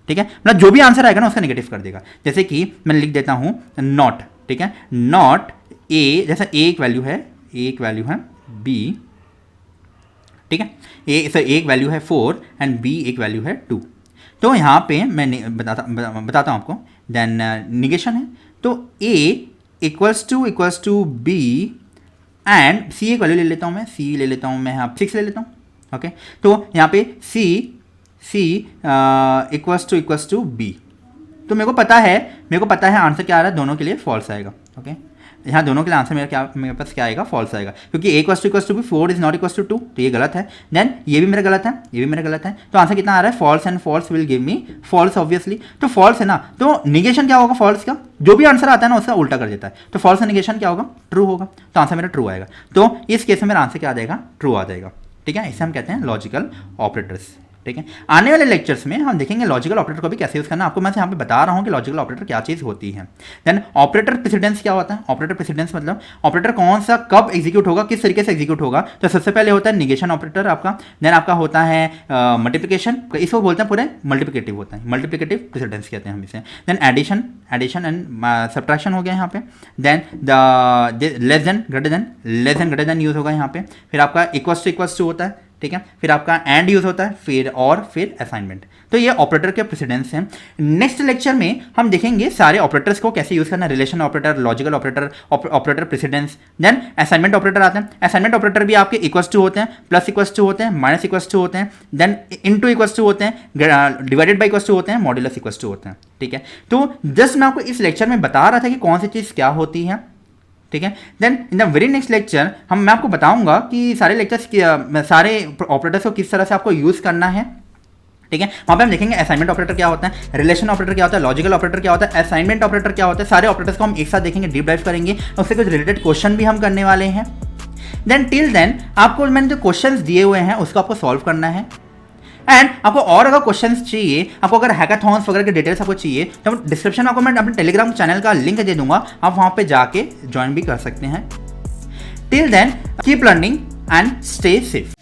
S1: ठीक है। मतलब जो भी आंसर आएगा ना उसका नेगेटिव कर देगा। जैसे कि मैं लिख देता हूं नॉट, ठीक है, नॉट ए, जैसा ए एक वैल्यू है, ए एक वैल्यू है बी, ठीक है, ए एक वैल्यू है 4 एंड बी एक वैल्यू है 2। तो यहाँ पे मैं बताता हूँ आपको। देन निगेशन है तो ए इक्वल्स टू बी एंड सी एक वैल्यू ले लेता हूँ मैं, सी ले लेता हूँ मैं, यहाँ 6 ले लेता हूँ, ओके। तो यहाँ पे सी इक्वल्स टू बी, तो मेरे को पता है आंसर क्या आ रहा है, दोनों के लिए फॉल्स आएगा, ओके। यहाँ दोनों के लिए आंसर मेरे पास क्या आएगा, फॉल्स आएगा, क्योंकि A equals to B 4 is not equals to 2, तो ये गलत है। देन ये भी मेरा गलत है, ये भी मेरा गलत है, तो आंसर कितना आ रहा है, false, and false will give me false obviously. तो फॉल्स है ना, तो निगेशन क्या होगा फॉल्स का, जो भी आंसर आता है ना उसका उल्टा कर देता है, तो फॉल्स का निगेशन क्या होगा, ट्रू होगा, तो आंसर मेरा ट्रू आएगा। तो इस केस में मेरा आंसर क्या आ जाएगा, ट्रू आ जाएगा, ठीक है। इसे हम कहते हैं लॉजिकल ऑपरेटर्स, ठीक है। आने वाले लेक्चर्स में हम देखेंगे लॉजिकल ऑपरेटर को भी कैसे यूज करना। आपको मैं यहाँ पे बता रहा हूँ कि लॉजिकल ऑपरेटर क्या चीज होती है। देन ऑपरेटर प्रेसिडेंस क्या होता है? ऑपरेटर प्रेसिडेंस मतलब ऑपरेटर कौन सा कब एग्जीक्यूट होगा, किस तरीके से एग्जीक्यूट होगा। तो सबसे पहले होता है निगेशन ऑपरेटर आपका, देन आपका होता है मल्टीप्लिकेशन, इसको बोलते हैं पूरे मल्टीप्लिकेटिव होता है, मल्टीप्लिकेटिव प्रेसिडेंस कहते हैं हम इसे। देन एडिशन एंड सब्ट्रैक्शन हो गया यहाँ पे। Then the less than greater than use होगा यहाँ पे। फिर आपका इक्वल्स टू होता है, ठीक है। फिर आपका एंड यूज होता है, फिर असाइनमेंट। तो ये ऑपरेटर के प्रेसिडेंस हैं। नेक्स्ट लेक्चर में हम देखेंगे सारे ऑपरेटर्स को कैसे यूज करना, relation operator, logical operator, operator precedence. Then assignment operator आते हैं। असाइनमेंट ऑपरेटर भी आपके इक्वल्स टू होते हैं, प्लस इक्वल्स टू होते हैं, माइनस इक्वल्स टू होते हैं, देन इनटू इक्वल्स टू होते हैं, डिवाइडेड बाई इक्वल्स टू होते हैं, मॉड्यूलस इक्वल्स टू होते हैं, ठीक है। तो जस्ट मैं आपको इस लेक्चर में बता रहा था कि कौन सी चीज़ क्या होती है, ठीक है। Then in the very next lecture मैं आपको बताऊंगा कि सारे लेक्चर्स सारे ऑपरेटर्स को किस तरह से आपको यूज करना है, ठीक है। वहां पे हम देखेंगे असाइनमेंट ऑपरेटर क्या होता है, रिलेशन ऑपरेटर क्या होता है, लॉजिकल ऑपरेटर क्या होता है, असाइनमेंट ऑपरेटर क्या होता है। सारे ऑपरेटर्स को हम एक साथ देखेंगे, डीप डाइव करेंगे, उससे कुछ रिलेटेड क्वेश्चन भी हम करने वाले हैं। देन टिल देन आपको मैंने जो क्वेश्चंस दिए हुए हैं उसको आपको सॉल्व करना है। एंड आपको और अगर क्वेश्चंस चाहिए, आपको अगर हैकाथॉन्स वगैरह के डिटेल्स आपको चाहिए तो डिस्क्रिप्शन में आपको मैं अपने टेलीग्राम चैनल का लिंक दे दूंगा, आप वहां पे जाके ज्वाइन भी कर सकते हैं। Till then keep learning and stay safe.